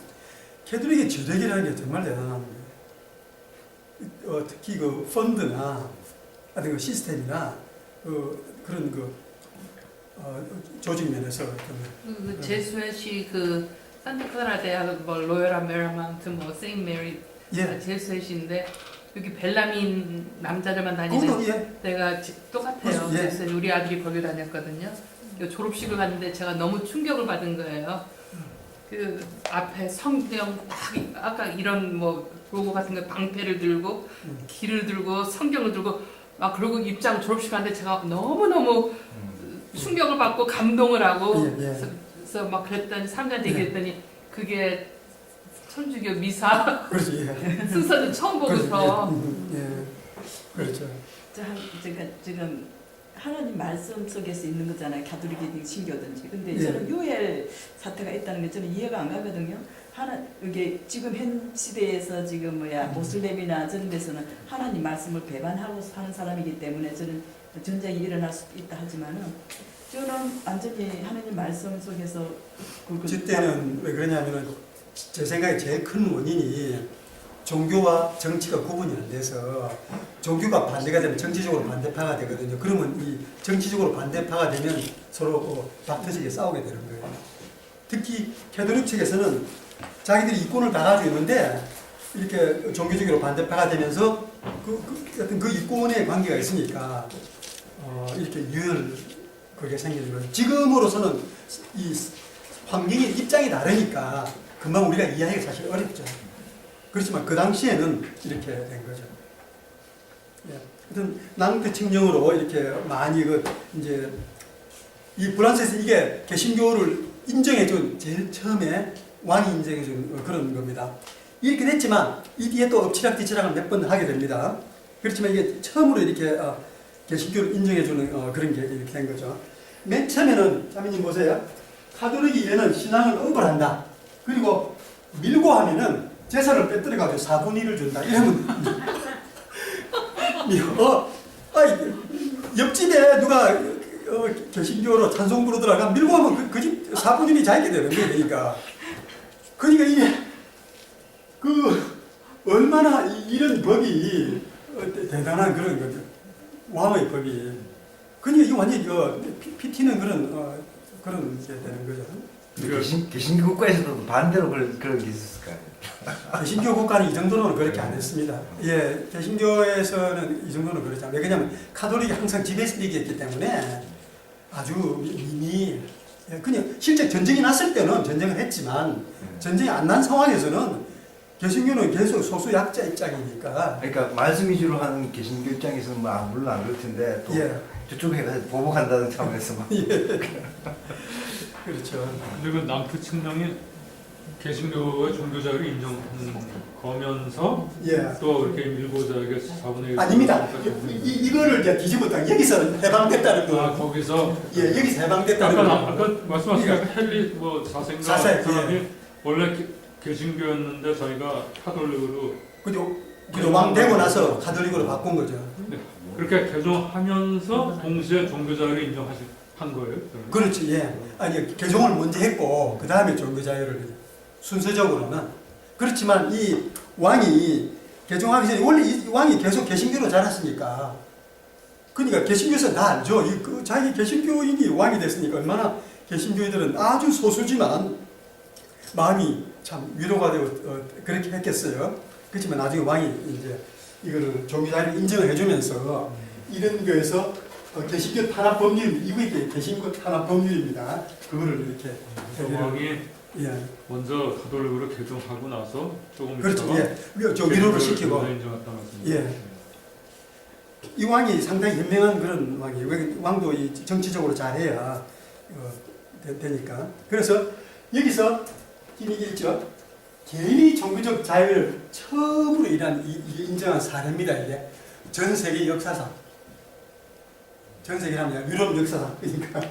캐톨릭의 지도력이라는 게 정말 대단한 거예요. 특히 펀드나 아니면 시스템이나 그런 조직 면에서 제수엣이 산타클라라 대학 뭐 로열 메리마운트 뭐 세인트 메리 제수엣인데 여기 벨라민 남자들만 다니는 데가 똑같아요. 그래서 우리 아들이 거기 다녔거든요. 졸업식을 갔는데 제가 너무 충격을 받은 거예요. 그 앞에 성경 아까 이런 뭐 로고 같은 거 방패를 들고 길을 들고 성경을 들고 막 그리고 입장 졸업식 하는데 제가 너무 충격을 받고 감동을 하고 그래서 막 그랬더니 사람들한테 얘기했더니 그게 천주교 미사 그렇지. 순서는 처음 보고서 그렇죠. 지금 하나님 말씀 속에서 있는 거잖아요. 가톨릭이든 신교든지. 근데 저는 유엘 사태가 있다는 게 저는 이해가 안 가거든요. 이게 지금 현 시대에서 지금 모슬렘이나 저런 데서는 하나님 말씀을 배반하고 사는 사람이기 때문에 저는 전쟁이 일어날 수 있다 하지만은 저는 완전히 하나님 말씀 속에서 그때는 왜 그러냐면은 제 생각에 제일 큰 원인이 종교와 정치가 구분이 안 돼서 종교가 반대가 되면 정치적으로 반대파가 되거든요. 그러면 이 정치적으로 반대파가 되면 서로 다투지게 싸우게 되는 거예요. 특히 캐톨릭 측에서는 자기들이 이권을 다 가지고 있는데 이렇게 종교적으로 반대파가 되면서 그 이권의 관계가 있으니까 이렇게 그게 생기는 거예요. 지금으로서는 이 환경의 입장이 다르니까 금방 우리가 이해하기가 사실 어렵죠. 그렇지만 그 당시에는 이렇게 된 거죠. 하여튼 낭트 칙령으로 이렇게 많이 이제 이 프랑스에서 이게 개신교를 인정해준 제일 처음에 왕이 인정해준 그런 겁니다. 이렇게 됐지만 이 뒤에 또 엎치락뒤치락을 몇 번 하게 됩니다. 그렇지만 이게 처음으로 이렇게 개신교를 인정해주는 그런 게 이렇게 된 거죠. 맨 처음에는 자매님 보세요. 카톨릭이 얘는 신앙을 억울한다. 그리고 밀고 하면은 재산을 빼뜨려가지고 4분의 1을 준다. 이러면 옆집에 누가 개신교로 찬송 부르더라가 밀고 하면 그 집 4분의 1이 자기게 되는 거예요. 그러니까 이게 얼마나 이런 법이 대단한 그런 거죠. 왕의 법이. 그러니까 이게 완전히 피튀는 그런 게 되는 거죠. 개신교 국가에서도 반대로 그런 게 있었을까요? 개신교 국가는 이 정도는 그렇게 안 했습니다. 예, 개신교에서는 이 정도는 그렇지 않아요. 왜냐하면 카톨릭이 항상 지배세력이었기 때문에 아주 이미 그냥 실제 전쟁이 났을 때는 전쟁을 했지만 전쟁이 안 난 상황에서는 개신교는 계속 소수 약자 입장이니까. 그러니까 말씀 위주로 하는 개신교 입장에서는 물론 안 그럴 텐데 또 예. 저쪽에 가서 보복한다는 차원에서 막. 예. 그렇죠. 근데 그 남프 측량이 개신교의 종교자를 인정하는 거면서 예. 또 이렇게 밀고 자기가 4분의 1 아닙니다. 이거를 이제 뒤집었다. 여기서 해방됐다는 거. 아 거기서 예, 여기서 해방됐다는 거. 아까 말씀하신 헨리 뭐 사생가 사세, 사람이 예. 원래 개신교였는데 자기가 카톨릭으로 그죠? 왕 되고 나서 가톨릭으로 바꾼 거죠. 그렇게 개종하면서 동시에 종교자를 한 거예요. 그러면? 그렇지, 예. 아니, 개종을 먼저 했고, 그 다음에 종교자유를 순서적으로는. 그렇지만 이 왕이 개종하기 전에, 원래 이 왕이 계속 개신교로 자랐으니까. 그러니까 개신교에서 다 알죠. 자기 개신교인이 왕이 됐으니까 얼마나 개신교인들은 아주 소수지만 마음이 참 위로가 되고 그렇게 했겠어요. 그렇지만 나중에 왕이 이제 이거를 종교자유를 인정을 해주면서 이런 거에서 개신교 탄압 법률, 이게 개신교 탄압 법률입니다. 그거를 이렇게 왕이 예. 먼저 가톨릭으로 개종하고 나서 조금 그렇죠. 있다가 예. 저 위로를 시키고 인정했다 말씀이죠. 예. 이 왕이 상당히 현명한 그런 왕이에요. 왜 왕도 이 정치적으로 잘해야 되니까. 그래서 여기서 이게 있죠. 개인이 종교적 자유를 처음으로 이게 인정한 사례입니다. 이게 전 세계 역사상. 전 세계라면 유럽 역사상. 그러니까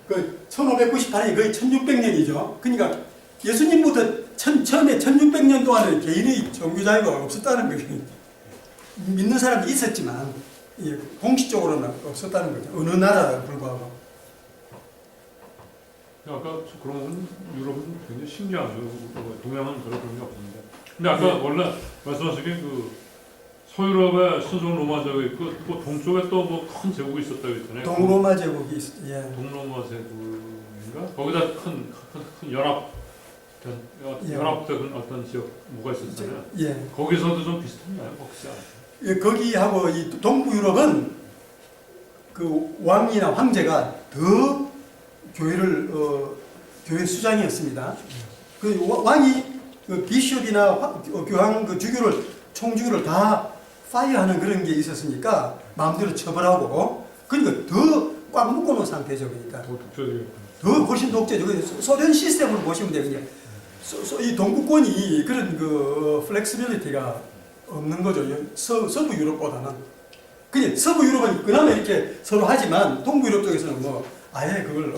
그 1598년이 거의 1600년이죠. 그러니까 예수님부터 처음에 1600년 동안은 개인의 종교 자유가 없었다는 거예요. 믿는 사람이 있었지만 공식적으로는 없었다는 거죠. 어느 나라도 불구하고. 아까 그런 유럽은 굉장히 신기하죠. 동양은 그런 게 없는데. 근데 아까 원래 말씀하신 게 서유럽에 순종 로마 제국이 있고 또 동쪽에 또 뭐 큰 제국이 있었다고 했잖아요. 동로마 제국이 예. 동로마 제국인가? 거기다 큰 연합된 어떤 지역 뭐가 있었잖아요. 예. 거기서도 좀 비슷한가요, 혹시? 예, 거기하고 이 동부 유럽은 그 왕이나 황제가 더 교회 수장이었습니다. 그 왕이 그 비숍이나 교황 그 주교를 총주교를 다 파이어하는 그런 게 있었으니까 마음대로 처벌하고 그러니까 더 꽉 묶어놓은 상태죠. 그러니까 더 독재적이었군요. 더 훨씬 독재적. 소련 시스템으로 보시면 돼요. 그냥 이 동구권이 그런 그 플렉시빌리티가 없는 거죠. 서부 유럽보다는. 그냥 서부 유럽은 그나마 이렇게 서로 하지만 동부 유럽 쪽에서는 뭐 아예 그걸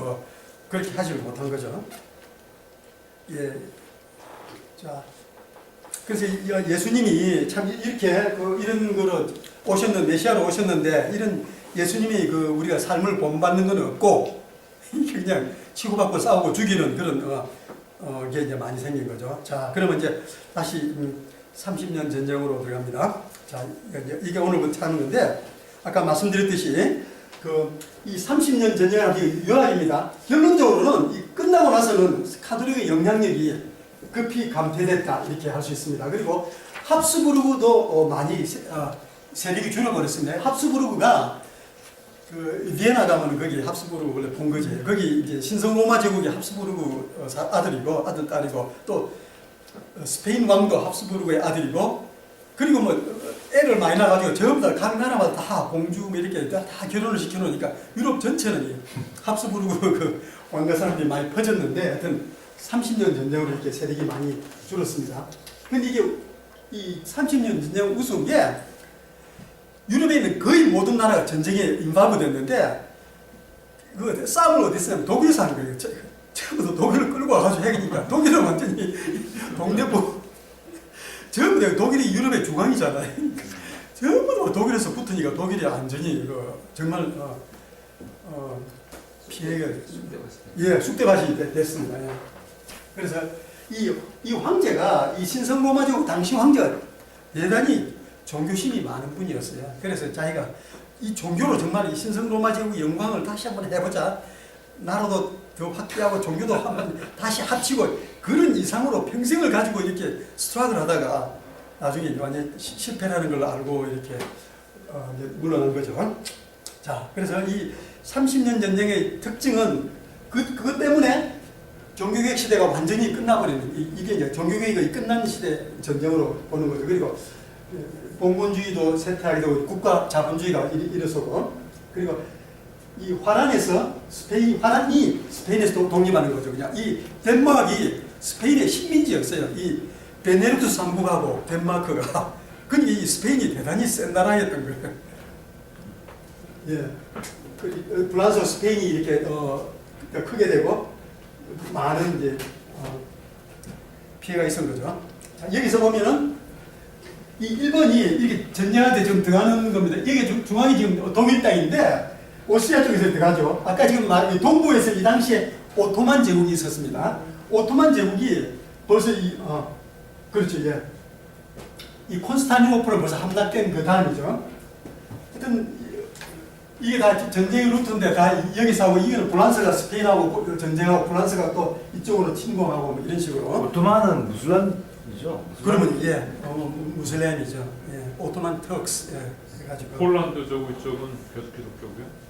그렇게 하지 못한 거죠. 예. 자. 그래서 예수님이 참 이렇게 이런 거로 메시아로 오셨는데 이런 예수님이 우리가 삶을 본받는 건 없고 그냥 치고받고 싸우고 죽이는 그런 게 이제 많이 생긴 거죠. 자, 그러면 이제 다시 30년 전쟁으로 들어갑니다. 자, 이게 오늘부터 하는 건데 아까 말씀드렸듯이 이 30년 전쟁은 아주 유학입니다. 결론적으로는 끝나고 나서는 카톨릭의 영향력이 급히 감퇴됐다 이렇게 할 수 있습니다. 그리고 합스부르크도 많이 세력이 줄어버렸습니다. 합스부르크가 비엔나 가면은 거기 합스부르크 원래 본 거지. 거기 이제 신성 로마 제국이 합스부르크 아들이고 아들 딸이고 또 스페인 왕도 합스부르크의 아들이고 그리고 뭐 애를 많이 낳아가지고 전부 다 각 나라마다 다 공주 이렇게 다 결혼을 시켜놓으니까 유럽 전체는 합스부르크 그 왕가 사람들이 많이 퍼졌는데 하여튼 30년 전쟁으로 이렇게 세력이 많이 줄었습니다. 근데 이게 이 30년 전쟁 우스운 게 유럽에 있는 거의 모든 나라가 전쟁에 인바브 됐는데 그 싸움을 어디서 하면 독일에서 하는 거예요. 전부 다 독일을 끌고 와가지고 해니까 독일은 완전히 동대포 전부 다 독일이 유럽의 주강이잖아요. 전부 다 독일에서 붙으니까 독일이 완전히 이거 정말 피해가 쑥대밭이 됐습니다. 예. 그래서 이 황제가 이 신성 로마제국 당시 황제가 대단히 종교심이 많은 분이었어요. 그래서 자기가 이 종교로 정말 이 신성 로마 제국의 영광을 다시 한번 해보자. 나라도 더 확대하고 종교도 한번 다시 합치고 그런 이상으로 평생을 가지고 이렇게 스트라글 하다가 나중에 완전 실패라는 걸 알고 이렇게 이제 물러난 거죠. 자, 그래서 이 30년 전쟁의 특징은 그것 때문에 종교개혁 시대가 완전히 끝나버리는 이게 이제 종교개혁이 끝난 시대 전쟁으로 보는 거죠. 그리고 봉건주의도 쇠퇴하게 되고 국가 자본주의가 일어서고 그리고 이 화란에서 화란이 스페인에서 독립하는 거죠. 그냥 이 덴마크이 스페인의 식민지였어요. 이 베네룩스 삼국하고 덴마크가 그러니까 이 스페인이 대단히 센 나라였던 거예요. 예, 프랑스와 스페인이 이렇게 크게 되고 많은 이제 피해가 있었던 거죠. 자, 여기서 보면은 이 일본이 이렇게 전쟁한테 좀 들어가는 겁니다. 이게 중앙이 지금 독일 땅인데 오스트리아 쪽에서 들어가죠. 아까 지금 말한 동부에서 이 당시에 오토만 제국이 있었습니다. 오토만 제국이 벌써 그렇죠, 예. 이 콘스탄티노플은 벌써 함락된 그 다음이죠. 하여튼 이게 다 전쟁의 루트인데 다 여기서 하고 이거는 프랑스가 스페인하고 전쟁하고 프랑스가 또 이쪽으로 침공하고 뭐 이런 식으로. 오토만은 무슬람이죠. 그러면 예, 무슬림이죠. 예, 오토만 터크스 예, 해가지고. 폴란드 저거 이쪽은 계속 기독교고요.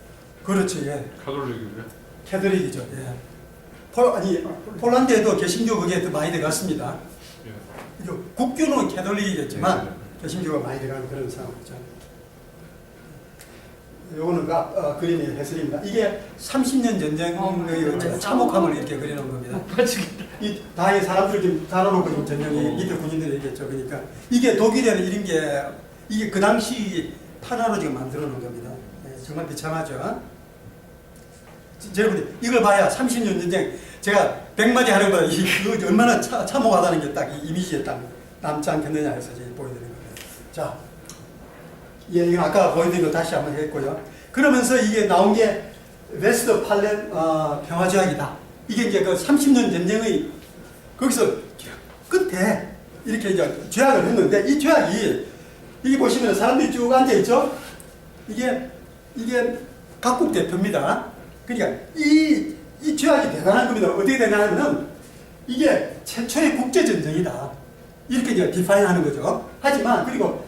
그렇죠, 예. 가톨릭이고요. 캐톨릭이죠. 예. 폴란드에도 개신교 그게 더 많이 들어갔습니다. 예. 국교는 캐톨릭이겠지만 예. 개신교가 많이 들어가는 그런 상황이죠. 요거는 그림의 해설입니다. 이게 30년 전쟁의 참혹함을 이렇게 그려놓은 겁니다. 이 다의 사람들 좀 달아놓고 지금 전쟁이 밑에 군인들이 얘기했죠. 그러니까 이게 독일에는 이런 게 이게 그 당시 판화로 지금 만들어 놓은 겁니다. 네, 정말 비참하죠. 여러분 이걸 봐야 30년 전쟁 제가 100마디 하는 거야. 이거 얼마나 참혹하다는 게 딱 이 이미지에 딱 남지 않겠느냐 해서 이제 보여드리는 겁니다. 자. 예, 이건 아까 보여드린 거 다시 한번 했고요. 그러면서 이게 나온 게 웨스트 팔렌 평화조약이다. 이게 이제 그 30년 전쟁의 거기서 끝에 이렇게 이제 조약을 했는데 이 조약이 이게 보시면 사람들이 쭉 앉아 있죠. 이게 각국 대표입니다. 그러니까 이 조약이 대단한 겁니다. 어떻게 되냐면은 이게 최초의 국제 전쟁이다. 이렇게 이제 디파인하는 거죠. 하지만 그리고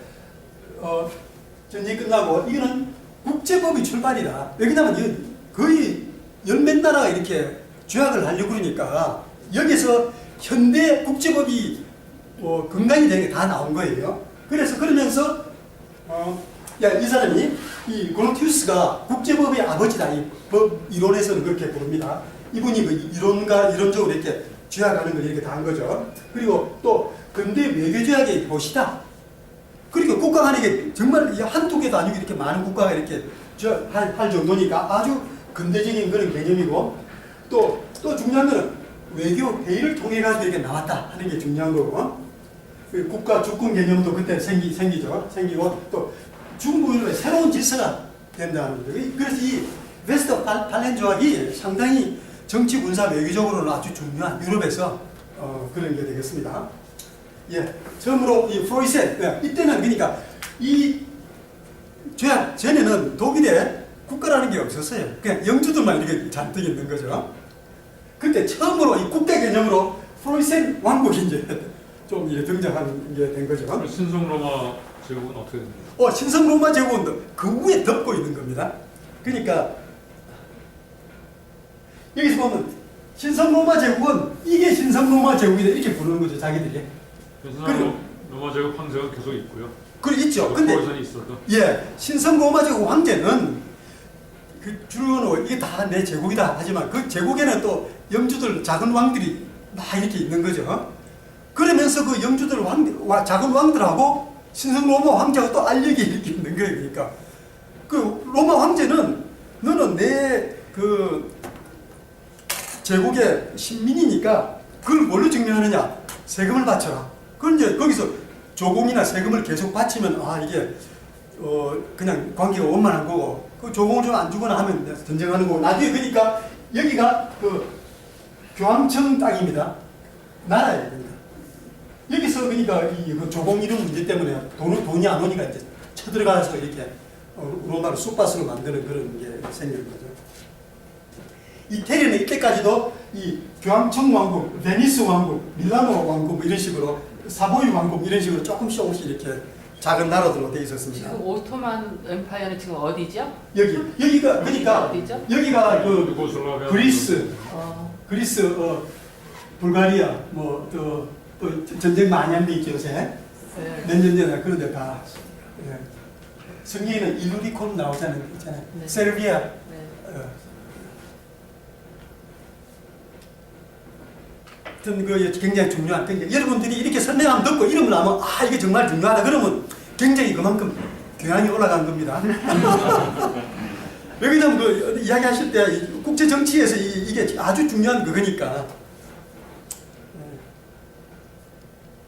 전쟁이 끝나고 이거는 국제법이 출발이다. 왜냐하면 거의 열몇 나라가 이렇게 조약을 하려고 그러니까 여기서 현대 국제법이 근간이 되는 게 다 나온 거예요. 그래서 그러면서 이 사람이 이 그로티우스가 국제법의 아버지다. 이 법 이론에서는 그렇게 부릅니다. 이분이 그 이론적으로 이렇게 조약하는 걸 이렇게 다 한 거죠. 그리고 또 근대 외교조약의 보시다. 그러니까 국가 간에 이게 정말 한두 개도 아니고 이렇게 많은 국가가 이렇게 할 정도니까 아주 근대적인 그런 개념이고 또 중요한 거는 외교 회의를 통해 가지고 이렇게 나왔다 하는 게 중요한 거고 국가 주권 개념도 그때 생기죠. 생기고 또 중부유럽의 새로운 질서가 된다는 거죠. 그래서 이 웨스트 팔렌 조약이 상당히 정치 군사 외교적으로는 아주 중요한 유럽에서 그런 게 되겠습니다. 예, 처음으로 이 프로이센 이때는 그러니까 이 조약 전에는 독일에 국가라는 게 없었어요. 그냥 영주들만 이렇게 잔뜩 있는 거죠. 근데 처음으로 이 국가 개념으로 프로이센 왕국이 이제 좀 이제 등장하는 게 된 거죠. 신성 로마 제국은 어떻게 됩니까? 신성 로마 제국은 그 위에 덮고 있는 겁니다. 그러니까 여기서 보면 신성 로마 제국은 이게 신성 로마 제국이다 이렇게 부르는 거죠, 자기들이. 그래서 로마 제국 황제가 계속 있고요. 그래 있죠. 근데 있어도. 예, 신성 로마 제국 황제는 그 주로는 이게 다 내 제국이다 하지만 그 제국에는 또 영주들 작은 왕들이 막 이렇게 있는 거죠. 그러면서 그 영주들 작은 왕들하고 신성 로마 황제가 또 알력이 이렇게 있는 거예요. 그러니까 그 로마 황제는 너는 내 그 제국의 신민이니까 그걸 뭘로 증명하느냐? 세금을 바쳐라. 그건 이제 거기서 조공이나 세금을 계속 바치면 이게 그냥 관계가 원만한 거고 그 조공을 좀 안 주거나 하면 전쟁하는 거고 나중에 그러니까 여기가 그 교황청 땅입니다. 나라예요. 그러니까. 여기서 그러니까 그 조공 이런 문제 때문에 돈이 안 오니까 이제 쳐들어가서 이렇게 로마를 쑥밭으로 만드는 그런 게 생기는 거죠. 이태리는 이때까지도 이 교황청 왕국, 베니스 왕국, 밀라노 왕국 이런 식으로 사보이 왕국 이런 식으로 조금씩 이렇게 작은 나라들로 돼 있었습니다. 지금 오토만 엠파이어는 지금 어디죠? 여기가 그러니까 어디죠? 여기가 그 유고슬라비아 그리스, 불가리아 또 전쟁 많이 한 데 있죠 요새 몇 년 전에 그런 데 다 성경에는 일루리콘 나오잖아요. 네. 세르비아 네. 어떤 그 굉장히 중요한 그러니까 여러분들이 이렇게 설명하면 듣고 이름을 나면 이게 정말 중요하다 그러면 굉장히 그만큼 교양이 올라간 겁니다. 왜냐면 그 이야기하실 때 국제 정치에서 이게 아주 중요한 그거니까.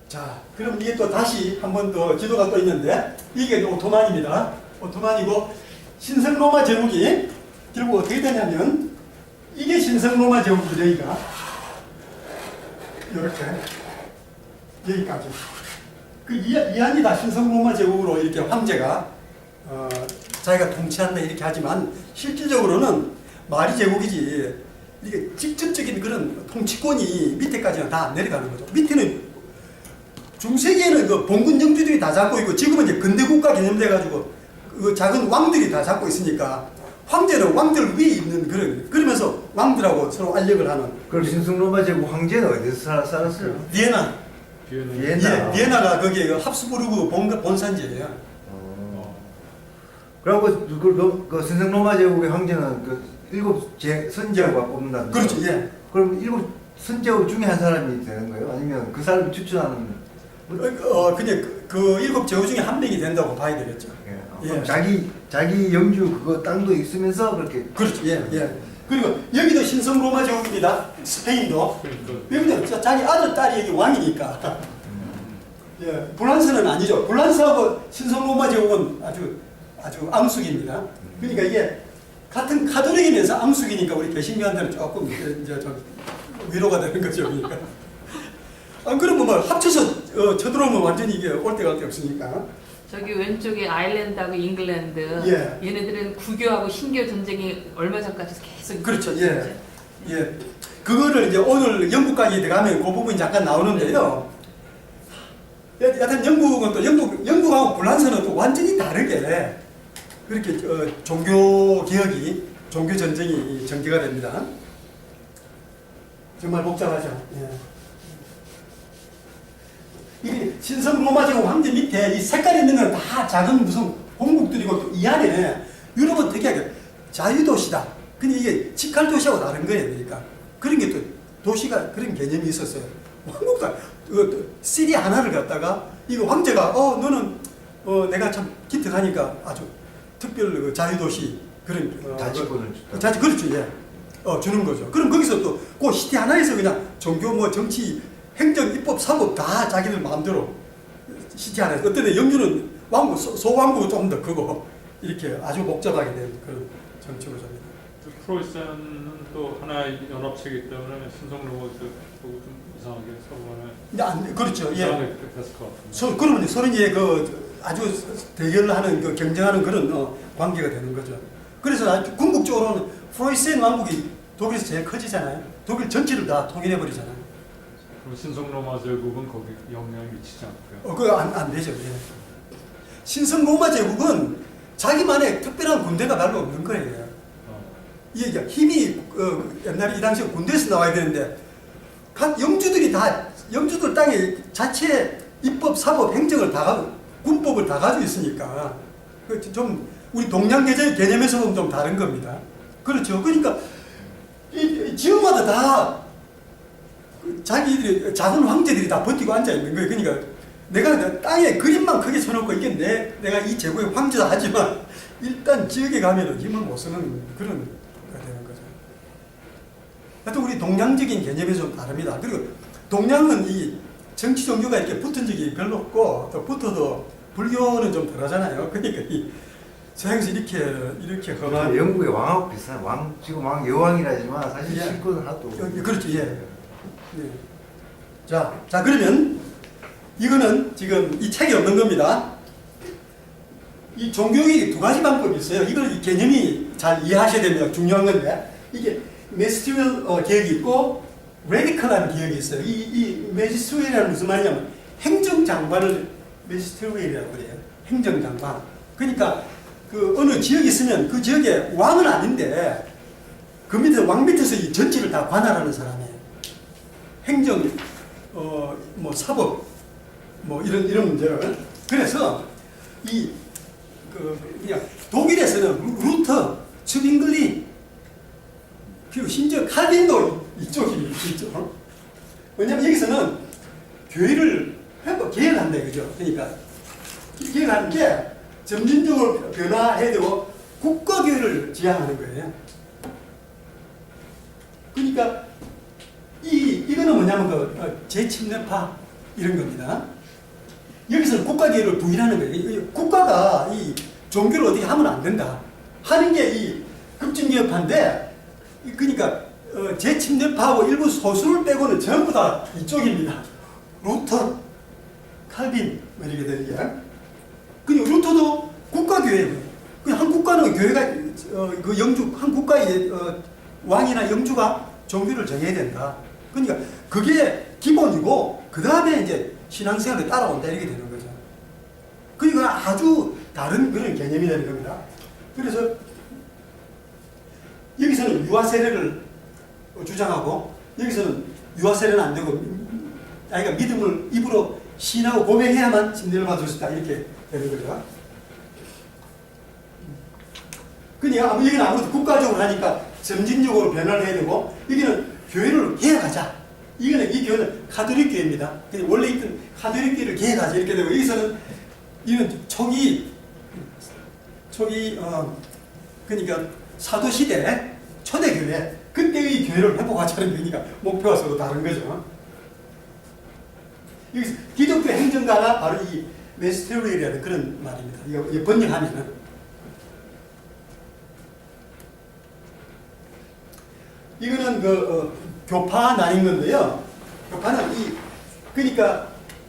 자, 그럼 이게 또 다시 한 번 더 지도가 또 있는데 이게 오토만입니다. 오토만이고 신성 로마 제국이 결국 어떻게 되냐면 이게 신성 로마 제국이죠. 여기가 이렇게 여기까지 그 이안이 다 신성 로마 제국으로 이렇게 황제가 자기가 통치한다 이렇게 하지만 실질적으로는 말이 제국이지 이게 직접적인 그런 통치권이 밑에까지는 다 안 내려가는 거죠. 밑에는 중세기에는 그 봉군 영주들이 다 잡고 있고 지금은 이제 근대국가 개념돼 가지고 그 작은 왕들이 다 잡고 있으니까 황제는 왕들 위에 있는 그러면서 왕들하고 서로 알력을 하는. 그럼 신성 로마 제국 황제는 어디서 살았어요? 비에나. 비엔나. 비에나가 거기에 그 합스부르크 본산지예요. 그리고 그 신성 로마 제국의 황제는 그 일곱 선제후가 뽑는다는 거죠? 그렇죠. 예. 그럼 일곱 선제후 중에 한 사람이 되는 거예요? 아니면 그 사람이 추천하는? 그냥 그 일곱 제후 중에 한 명이 된다고 봐야 되겠죠. 예. 그럼 자기 영주 그거 땅도 있으면서 그렇게. 그렇죠. 예. 그리고 여기도 신성 로마 제국입니다. 스페인도. 여기도 자기 아들 딸이 여기 왕이니까. 예. 불란서는 아니죠. 불란서하고 신성 로마 제국은 아주 앙숙입니다. 그러니까 이게 같은 카톨릭이면서 앙숙이니까 우리 개신교한테는 조금 이제 좀 위로가 되는 거죠. 그러니까. 그러면 뭐 합쳐서 쳐들어오면 완전히 이게 올 데가 올 데 없으니까. 저기 왼쪽에 아일랜드하고 잉글랜드 예. 얘네들은 구교하고 신교 전쟁이 얼마 전까지 계속 그렇죠. 있었죠. 예. 그거를 이제 오늘 영국까지 들어가면 그 부분이 잠깐 나오는데요. 여하튼 영국은 또 영국하고 불란서는 또 완전히 다르게 그렇게 종교 개혁이 종교 전쟁이 전개가 됩니다. 정말 복잡하죠. 예. 이 신성 로마 제국 황제 밑에 이 색깔 있는 건 다 작은 무슨 공국들이고 또 이 안에 유럽은 특이하게 자유도시다. 근데 이게 직할도시하고 다른 거예요. 그러니까 그런 게 또 도시가 그런 개념이 있었어요. 황국가 시리 하나를 갖다가 이거 황제가 너는 내가 참 기특하니까 아주 특별 그 자유도시 그런 자치권을 줬다. 그렇죠. 예. 주는 거죠. 그럼 거기서 또 그 시티 하나에서 그냥 종교 뭐 정치 행정, 입법, 사법 다 자기들 마음대로 시티 안에 어떤 데 영주는 왕국, 소왕국은 조금 더 크고 이렇게 아주 복잡하게 된 그런 정치구조입니다. 프로이센은 또 하나의 연합체이기 때문에 신성 로마 제국하고 좀 이상하게 서로간에 그렇죠. 이상하게 됐을 것 같은데. 그러면 서로 이제 그 아주 대결하는 그 경쟁하는 그런 관계가 되는 거죠. 그래서 궁극적으로는 프로이센 왕국이 독일에서 제일 커지잖아요. 독일 전체를 다 통일해 버리잖아요. 신성 로마 제국은 거기 영향이 미치지 않고요. 그거 안 되죠. 예. 신성 로마 제국은 자기만의 특별한 군대가 별로 없는 거예요. 이게 힘이 옛날에 이 당시에 군대에서 나와야 되는데 각 영주들 땅에 자체 입법, 사법, 행정을 군법을 다 가지고 있으니까 좀 우리 동양 개념에서 보면 좀 다른 겁니다. 그렇죠. 그러니까 이 지역마다 다 자기들이 작은 황제들이 다 버티고 앉아 있는 거예요. 그러니까 내가 땅에 그림만 크게 쳐놓고 이게 내가 이 제국의 황제다 하지만 일단 지역에 가면은 힘을 못 쓰는 그런 가 되는 거죠. 하여튼 우리 동양적인 개념이 좀 다릅니다. 그리고 동양은 이 정치 종교가 이렇게 붙은 적이 별로 없고 또 붙어도 불교는 좀 덜하잖아요. 그러니까 이 서양에서 이렇게 험한 영국의 왕하고 비슷한 지금 왕 여왕이라지만 사실 예. 실권은 하나도 없고. 그렇죠. 예. 예. 자 그러면 이거는 지금 이 책에 없는 겁니다. 이 종교의 두 가지 방법이 있어요. 이걸 이 개념이 잘 이해하셔야 됩니다. 중요한 건데 이게 메지스트리얼 개혁이 있고 레디컬한 개혁이 있어요. 이 메지스트리얼이라는 무슨 말이냐면 행정장관을 메지스트리얼이라고 그래요. 행정장관. 그러니까 그 어느 지역이 있으면 그 지역에 왕은 아닌데 그 밑에 왕 밑에서 이 전체를 다 관할하는 사람이에요. 행정, 뭐 사법, 뭐 이런 문제를. 그래서 그냥 독일에서는 루터, 츠빙글리, 그리고 심지어 칼빈도 이쪽. 왜냐면 여기서는 교회를 개혁한다 그죠. 그러니까 개혁하는 게 점진적으로 변화해야 되고 국가교회를 지향하는 거예요. 그러니까 이거는 뭐냐면 재침례파 이런 겁니다. 여기서는 국가교회를 부인하는 거예요. 국가가 이 종교를 어떻게 하면 안 된다 하는 게 이 급진개혁파인데, 그러니까 재침례파하고 일부 소수를 빼고는 전부 다 이쪽입니다. 루터, 칼빈 뭐 이렇게 되는 게. 그리고 루터도 국가교회예요. 한 국가는 교회가 그 영주 한 국가의 왕이나 영주가 종교를 정해야 된다. 그러니까 그게 기본이고 그 다음에 이제 신앙생활에 따라온다 이렇게 되는 거죠. 그러니까 아주 다른 그런 개념이 되는 겁니다. 그래서 여기서는 유아 세례를 주장하고 여기서는 유아 세례는 안 되고 아이가 믿음을 입으로 신하고 고백해야만 침례를 받을 수 있다 이렇게 되는 거죠. 그러니까 여기는 아무래도 국가적으로 하니까 점진적으로 변화를 해야 되고 여기는 교회를 개혁하자. 이 교회는 가톨릭 교회입니다. 원래 있던 가톨릭 교회를 개혁하자 이렇게 되고 여기서는 이건 초기 그러니까 사도 시대 초대 교회 그때의 교회를 회복하자는 거니까 목표가 서로 다른 거죠. 여기서 기독교 행정가가 바로 이 메지스트리얼이라는 그런 말입니다. 이거 번역하면은 이거는 교파 나뉜 건데요. 교파는 그러니까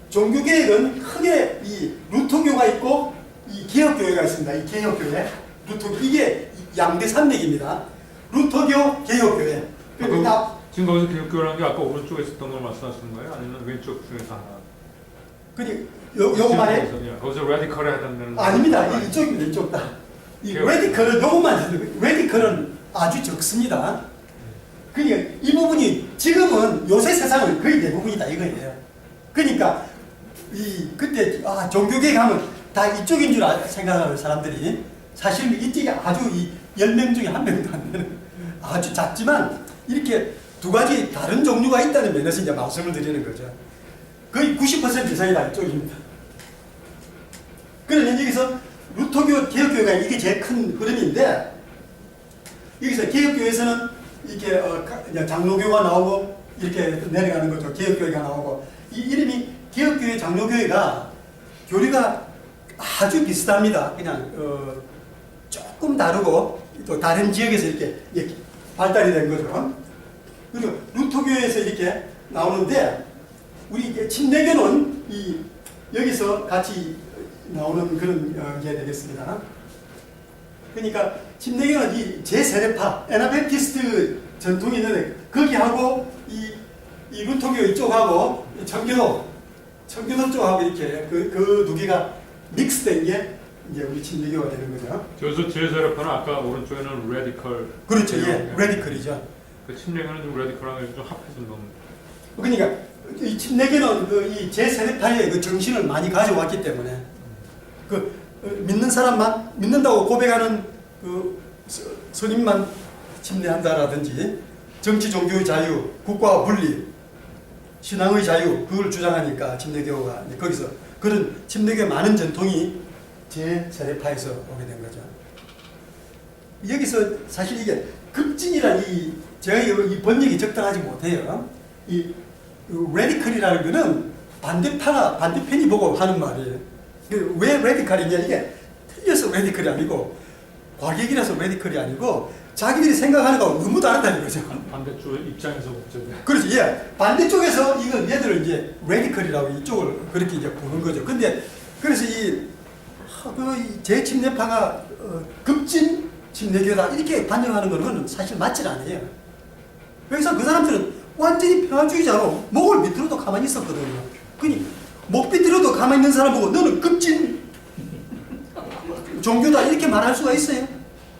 종교개혁은 크게 이 루터교가 있고 이 개혁교회가 있습니다. 이 개혁교회, 루터교 이게 양대 산맥입니다. 루터교, 개혁교회. 그러니까 지금 거기서 개혁교라는 게 아까 오른쪽에 있었던 걸 말씀하시는 거예요? 아니면 왼쪽 중에서 하나? 그니 요거 말해? 거기서 레디컬에 해당되는 아닙니다. 이쪽입니다. 이쪽 다. 이 레디컬은 요것만 레디컬은 아주 적습니다. 그러니까 이 부분이 지금은 요새 세상은 거의 대부분이다 이거예요. 그러니까 그때 종교개혁하면 다 이쪽인 줄 생각하는 사람들이 사실 이쪽이 아주 10명 중에 1명도 안 되는 아주 작지만 이렇게 두 가지 다른 종류가 있다는 면에서 이제 말씀을 드리는 거죠. 거의 90% 이상이 다 이쪽입니다. 그러면 여기서 루터교, 개혁교회가 이게 제일 큰 흐름인데 여기서 개혁교회에서는 이렇게 장로교가 나오고 이렇게 내려가는 거죠. 개혁교회가 나오고 이 이름이 개혁교회, 장로교회가 교리가 아주 비슷합니다. 그냥 조금 다르고 또 다른 지역에서 이렇게 발달이 된 거죠. 그리고 루터교회에서 이렇게 나오는데 우리 침례교는 여기서 같이 나오는 그런 게 되겠습니다. 그러니까 침례교는 이 제세례파, 에나베티스트 전통이 있는데 거기하고 이 루터교 이쪽하고 청교도 쪽하고 이렇게 그 두 개가 믹스된 게 이제 우리 침례교가 되는 거죠. 저기서 제세례파는 아까 오른쪽에는 레디컬. 그렇죠. 예, 레디컬이죠. 그 침례교는 좀 레디컬하게 좀 합해진 겁니다. 그러니까 이 침례교는 이 제세례파의 그 정신을 많이 가져왔기 때문에 믿는 사람만 믿는다고 고백하는 스님만 침례한다라든지 정치 종교의 자유, 국가와 분리, 신앙의 자유 그걸 주장하니까 침례교가 거기서 그런 침례교의 많은 전통이 제세례파에서 오게 된 거죠. 여기서 사실 이게 급진이란 이 제가 이 번역이 적당하지 못해요. 이 레디컬이라는 거는 반대편이 보고 하는 말이에요. 왜 레디컬이냐, 이게 틀려서 레디컬이 아니고 과격이라서 레디컬이 아니고 자기들이 생각하는 거하고 너무 다르다는 거죠. 반대쪽의 입장에서 목적이. 그렇지, 예. 반대쪽에서 이거 얘들을 이제 레디컬이라고 이쪽을 그렇게 이제 보는 거죠. 근데 그래서 이 재침례파가 급진 침례교다 이렇게 반영하는 거는 사실 맞질 않아요. 그래서 그 사람들은 완전히 평화주의자로 목을 밑으로도 가만히 있었거든요. 그니 목 밑으로도 가만히 있는 사람 보고 너는 급진 종교다 이렇게 말할 수가 있어요.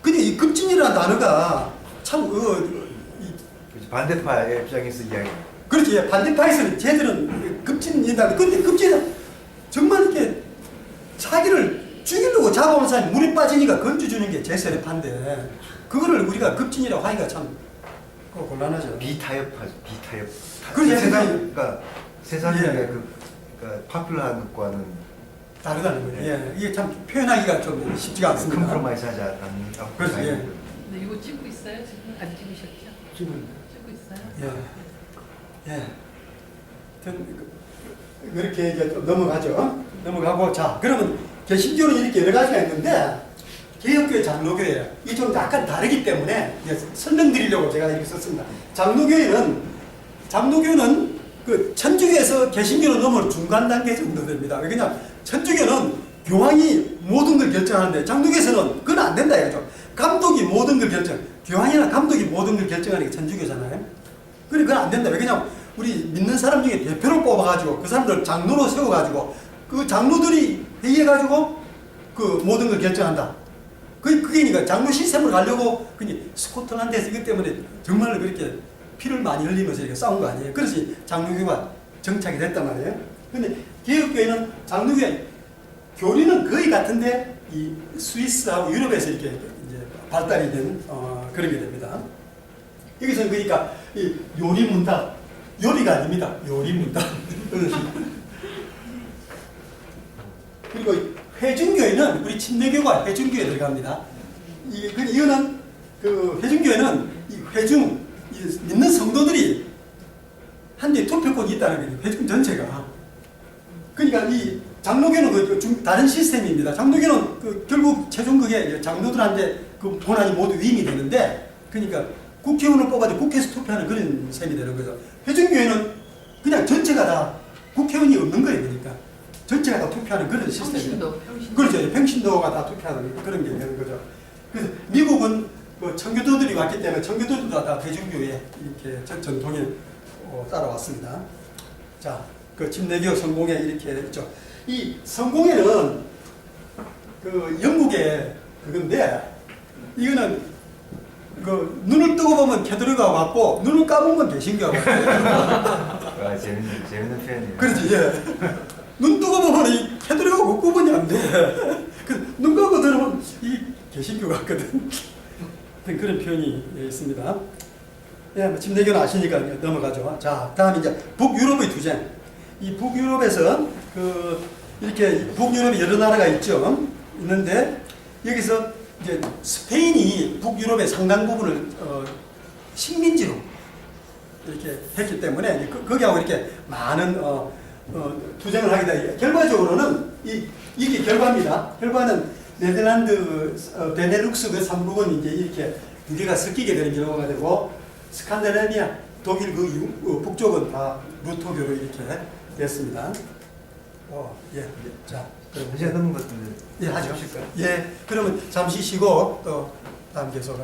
근데 이 급진이라는 단어가 참 반대파의 입장에서 이야기. 그렇지. 예. 반대파에서는 쟤들은 급진이다. 근데 급진은 정말 이렇게 자기를 죽이려고 잡아온 사람이 물에 빠지니까 건져주는 게 제세례파인데 그거를 우리가 급진이라고 하기가 참 곤란하죠. 비타협파죠. 비타협. 그렇죠. 그러니까 세상에 예. 그러니까 파퓰러한 것과는 다르다는 거예요. 예. 이게 참 표현하기가 좀 쉽지가 않습니다. 컴프로마이즈 하지 않는. 그렇죠. 예. 근데 이거 찍고 있어요? 지금 안 찍으셨죠? 지금 찍고 있어요? 예. 예. 그렇게 이제 좀 넘어가죠. 넘어가고 자 그러면 개신교는 이렇게 여러 가지가 있는데 개혁교회, 장로교회 이 좀 약간 다르기 때문에 이제 설명드리려고 제가 이렇게 썼습니다. 장로교회는 그 천주교에서 개신교로 넘어온 중간 단계 정도 됩니다. 왜냐하면 천주교는 교황이 모든 걸 결정하는데 장로교에서는 그건 안 된다 이거죠. 감독이 모든 걸 결정, 교황이나 감독이 모든 걸 결정하는 게 천주교잖아요. 그래 그건 안 된다. 왜냐하면 우리 믿는 사람 중에 대표를 뽑아가지고 그 사람들 장로로 세워가지고 그 장로들이 회의해가지고 그 모든 걸 결정한다. 그게니까 장로 시스템을 가려고 그니 스코틀랜드에서 이것 때문에 정말 그렇게 피를 많이 흘리면서 이렇게 싸운 거 아니에요. 그래서 장로교가 정착이 됐단 말이에요. 근데 개혁교회는 장로교회 교리는 거의 같은데 이 스위스하고 유럽에서 이렇게 이제 발달이 된 그런 게 됩니다. 여기서는 그러니까 이 요리문답 요리가 아닙니다. 요리문답. 그리고 회중교회는 우리 침례교가 회중교회에 들어갑니다. 이거는 그 회중교회는 이 회중 믿는 성도들이 한데 투표권이 있다는 거예요. 회중 전체가. 그러니까 이 장로교는 그 다른 시스템입니다. 장로교는 그 결국 최종 그게 장로들한테 그 권한이 모두 위임이 되는데, 그러니까 국회의원을 뽑아도 국회에서 투표하는 그런 셈이 되는 거죠. 회중교회는 그냥 전체가 다 국회의원이 없는 거예요. 그러니까 전체가 다 투표하는 그런 시스템이에요. 평신도. 그렇죠. 평신도가 다 투표하는 그런 게 되는 거죠. 그래서 미국은 그 청교도들이 왔기 때문에 청교도들도 다 대중교회 이렇게 전통에 따라왔습니다. 자, 그 침례교 성공회 이렇게 있죠. 이 성공회는 그 영국의 그건데 이거는 그 눈을 뜨고 보면 캐도릭하고 같고 눈을 까보면 개신교하고 같아요. 재밌는 표현이에요. 그렇지, 예. 눈 뜨고 보면 이 캐도릭하고 구분이 안 돼. 눈 감고 들으면 이 개신교 같거든. 그런 표현이 있습니다. 예, 침례교는 아시니까 넘어가죠. 자, 다음 이제 북유럽의 투쟁. 이 북유럽에서 그 이렇게 북유럽에 여러 나라가 있죠. 있는데 여기서 이제 스페인이 북유럽의 상당 부분을 식민지로 이렇게 했기 때문에 거기하고 이렇게 많은 투쟁을 하게 돼. 결과적으로는 이게 결과입니다. 결과는 네덜란드, 베네룩스 그 3국은 이제 이렇게 두 개가 섞이게 되는 경우가 되고, 스칸디나비아, 독일 그 북쪽은 다 루터교로 이렇게 됐습니다. 예. 자, 그럼 이제 넘은 것들 예, 하죠. 예, 그러면 잠시 쉬고 또 다음 계속.